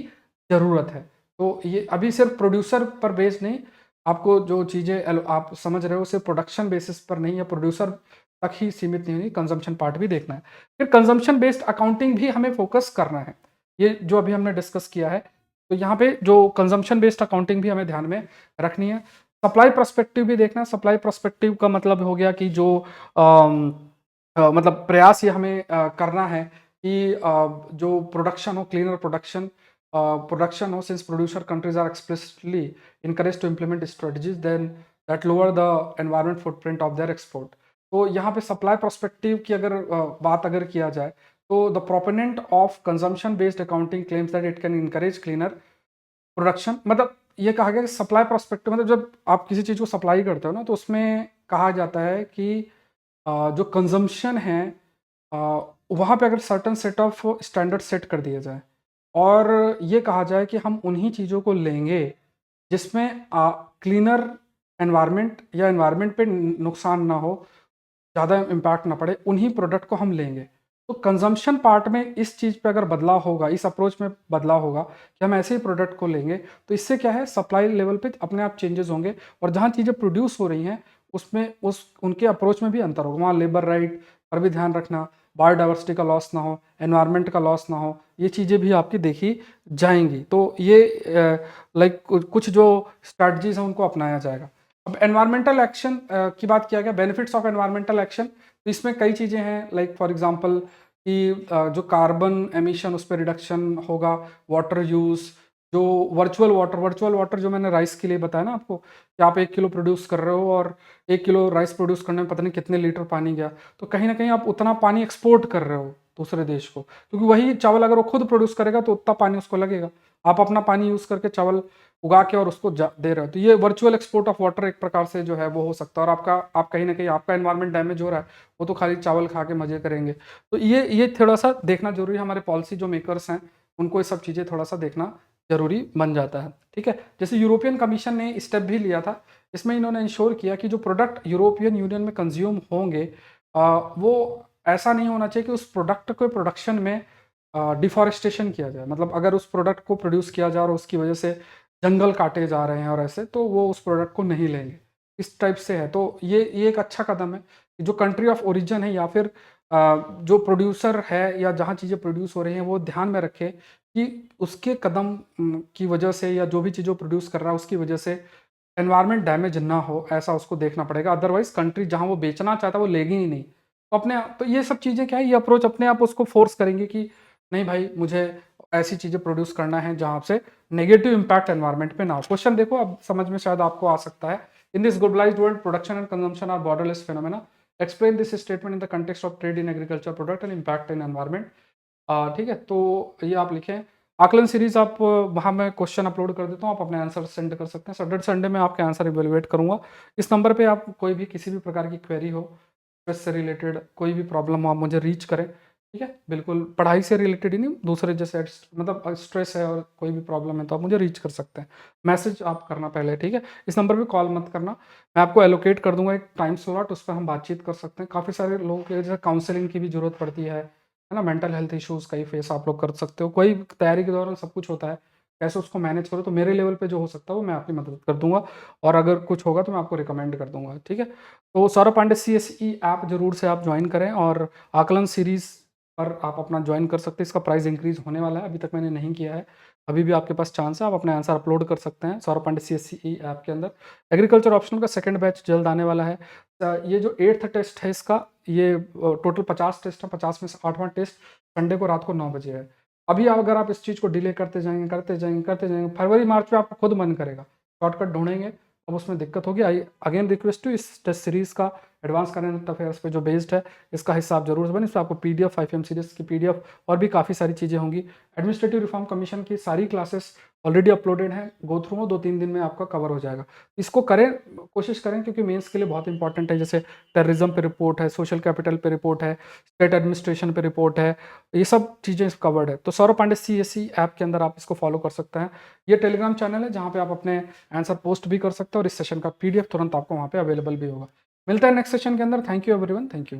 ज़रूरत है। तो ये अभी सिर्फ प्रोड्यूसर पर बेस्ड नहीं, आपको जो चीज़ें आप समझ रहे हो सिर्फ प्रोडक्शन बेसिस पर नहीं या प्रोड्यूसर तक ही सीमित नहीं हुई, कंजम्पशन पार्ट भी देखना है। फिर कंजम्पशन बेस्ड अकाउंटिंग भी हमें फोकस करना है, ये जो अभी हमने डिस्कस किया है। तो यहाँ पे जो कंजम्पशन बेस्ड अकाउंटिंग भी हमें ध्यान में रखनी है। सप्लाई पर्सपेक्टिव भी देखना है। सप्लाई पर्सपेक्टिव का मतलब हो गया कि जो मतलब प्रयास ये हमें करना है कि जो प्रोडक्शन हो, क्लीनर प्रोडक्शन हो, since producer countries are explicitly encouraged to implement strategies then that lower the environment footprint of their export। तो यहाँ पे सप्लाई पर्सपेक्टिव की अगर बात अगर किया जाए तो the proponent of consumption based accounting claims that it can encourage cleaner production. मतलब ये कहा गया कि सप्लाई पर्सपेक्टिव मतलब जब आप किसी चीज़ को सप्लाई करते हो ना, तो उसमें कहा जाता है कि जो कंजम्पशन है वहाँ पे अगर certain set of standard set कर दिया जाए और ये कहा जाए कि हम उन्हीं चीज़ों को लेंगे जिसमें क्लीनर एनवायरनमेंट या एनवायरनमेंट पे नुकसान ना हो, ज़्यादा इम्पैक्ट ना पड़े, उन्हीं प्रोडक्ट को हम लेंगे। तो कंजम्पशन पार्ट में इस चीज़ पे अगर बदलाव होगा, इस अप्रोच में बदलाव होगा कि हम ऐसे ही प्रोडक्ट को लेंगे, तो इससे क्या है सप्लाई लेवल पे अपने आप चेंजेस होंगे और जहाँ चीज़ें प्रोड्यूस हो रही हैं उसमें उनके अप्रोच में भी अंतर होगा। वहाँ लेबर राइट पर भी ध्यान रखना, बायोडाइवर्सिटी का लॉस ना हो, एनवायरनमेंट का लॉस ना हो, ये चीज़ें भी आपकी देखी जाएंगी। तो ये लाइक कुछ जो स्ट्रैटेजीज हैं उनको अपनाया जाएगा। अब एनवायरमेंटल एक्शन की बात किया गया, बेनिफिट्स ऑफ एनवायरमेंटल एक्शन, तो इसमें कई चीज़ें हैं लाइक फॉर एग्जांपल कि जो कार्बन एमिशन उस पर रिडक्शन होगा, वाटर यूज़, जो वर्चुअल वाटर जो मैंने राइस के लिए बताया ना आपको कि आप 1 किलो प्रोड्यूस कर रहे हो और 1 किलो राइस प्रोड्यूस करने में पता नहीं कितने लीटर पानी गया, तो कहीं ना कहीं आप उतना पानी एक्सपोर्ट कर रहे हो दूसरे देश को, क्योंकि वही चावल अगर वो खुद प्रोड्यूस करेगा तो उतना पानी उसको लगेगा, आप अपना पानी यूज़ करके चावल उगा के और उसको दे रहे हो। तो ये वर्चुअल एक्सपोर्ट ऑफ वाटर एक प्रकार से जो है वो हो सकता है, और आप कहीं ना कहीं आपका एनवायरनमेंट डैमेज हो रहा है, वो तो खाली चावल खा के मजे करेंगे। तो ये थोड़ा सा देखना जरूरी है, हमारे पॉलिसी जो मेकर्स हैं उनको ये सब चीज़ें थोड़ा सा देखना जरूरी बन जाता है। ठीक है, जैसे यूरोपियन कमीशन ने स्टेप भी लिया था, इसमें इन्होंने इंश्योर किया कि जो प्रोडक्ट यूरोपियन यूनियन में कंज्यूम होंगे वो ऐसा नहीं होना चाहिए कि उस प्रोडक्ट को प्रोडक्शन में डिफॉरेस्टेशन किया जाए। मतलब अगर उस प्रोडक्ट को प्रोड्यूस किया जा रहा है उसकी वजह से जंगल काटे जा रहे हैं और ऐसे, तो वो उस प्रोडक्ट को नहीं लेंगे, इस टाइप से है। तो ये एक अच्छा कदम है कि जो कंट्री ऑफ ओरिजिन है या फिर जो प्रोड्यूसर है या जहाँ चीज़ें प्रोड्यूस हो रही हैं वो ध्यान में रखे कि उसके कदम की वजह से या जो भी चीज़ें प्रोड्यूस कर रहा है उसकी वजह से एनवायरनमेंट डैमेज ना हो, ऐसा उसको देखना पड़ेगा। अदरवाइज कंट्री जहाँ वो बेचना चाहता है वो लेगी ही नहीं। तो तो ये सब चीज़ें क्या है, ये अप्रोच अपने आप उसको फोर्स करेंगे कि नहीं भाई मुझे ऐसी चीज़ें प्रोड्यूस करना है जहाँ से नेगेटिव इम्पैक्ट एनवायरनमेंट पे ना हो। क्वेश्चन देखो अब समझ में शायद आपको आ सकता है। In this globalised world production and consumption are borderless phenomena, explain this statement in the context of trade in agriculture product and impact in environment. ठीक है, तो ये आप लिखें आकलन सीरीज, आप वहाँ मैं क्वेश्चन अपलोड कर देता हूँ, आप अपने आंसर सेंड कर सकते हैं। सैटरडे संडे में आपके आंसर इवेलुएट करूँगा। इस नंबर पे आप कोई भी किसी भी प्रकार की क्वेरी हो, स्ट्रेस से रिलेटेड कोई भी प्रॉब्लम हो, आप मुझे रीच करें। ठीक है, बिल्कुल पढ़ाई से रिलेटेड ही नहीं, दूसरे जैसे मतलब स्ट्रेस है और कोई भी प्रॉब्लम है तो आप मुझे रीच कर सकते हैं, मैसेज आप करना पहले, ठीक है। इस नंबर पे कॉल मत करना, मैं आपको एलोकेट कर दूंगा एक टाइम स्लॉट, उस पर हम बातचीत कर सकते हैं। काफ़ी सारे लोगों के जैसे काउंसलिंग की भी जरूरत पड़ती है ना, मेंटल हेल्थ इश्यूज़ कई फेस आप लोग कर सकते हो, कोई तैयारी के दौरान सब कुछ होता है, कैसे उसको मैनेज करो, तो मेरे लेवल पे जो हो सकता है वो मैं आपकी मदद कर दूंगा, और अगर कुछ होगा तो मैं आपको रिकमेंड कर दूंगा, ठीक है। तो सौरभ पांडे CSE ऐप जरूर से आप ज्वाइन करें, और आकलन सीरीज पर आप अपना ज्वाइन कर सकते हैं। इसका प्राइस इंक्रीज होने वाला है, अभी तक मैंने नहीं किया है, अभी भी आपके पास चांस है, आप अपने आंसर अपलोड कर सकते हैं सौरभ पांडे CSE ऐप के अंदर। एग्रीकल्चर ऑप्शनल का सेकंड बैच जल्द आने वाला है। ये जो 8th टेस्ट है इसका, ये टोटल 50 टेस्ट है, 50 में से 8वां टेस्ट संडे को रात को 9 बजे है। अभी अगर आप इस चीज़ को डिले करते जाएंगे करते जाएंगे करते जाएंगे, फरवरी मार्च में आपको खुद मन करेगा, शॉर्टकट ढूंढेंगे, अब उसमें दिक्कत होगी। आई अगेन रिक्वेस्ट टू, इस टेस्ट सीरीज़ का एडवांस करंट अफेयर्स पे जो बेस्ड है, इसका हिस्सा आप जरूर बने। इसमें आपको PDF 5M सीरीज की PDF और भी काफ़ी सारी चीज़ें होंगी। एडमिनिस्ट्रेटिव रिफॉर्म कमीशन की सारी क्लासेस ऑलरेडी अपलोडेड हैं, गो थ्रू हो, 2-3 दिन में आपका कवर हो जाएगा। इसको करें, कोशिश करें, क्योंकि मेंस के लिए बहुत इंपॉर्टेंट है। जैसे टेररिज्म पे रिपोर्ट है, सोशल कैपिटल पे रिपोर्ट है, स्टेट एडमिनिस्ट्रेशन पे रिपोर्ट है, ये सब चीज़ें कवर्ड है। तो सौरभ पांडे CSE ऐप के अंदर आप इसको फॉलो कर सकते हैं। ये टेलीग्राम चैनल है जहाँ पे आप अपने आंसर पोस्ट भी कर सकते हैं, और इस सेशन का PDF तुरंत आपको वहाँ पे अवेलेबल भी होगा। मिलता है नेक्स्ट सेशन के अंदर। Thank you everyone, thank you.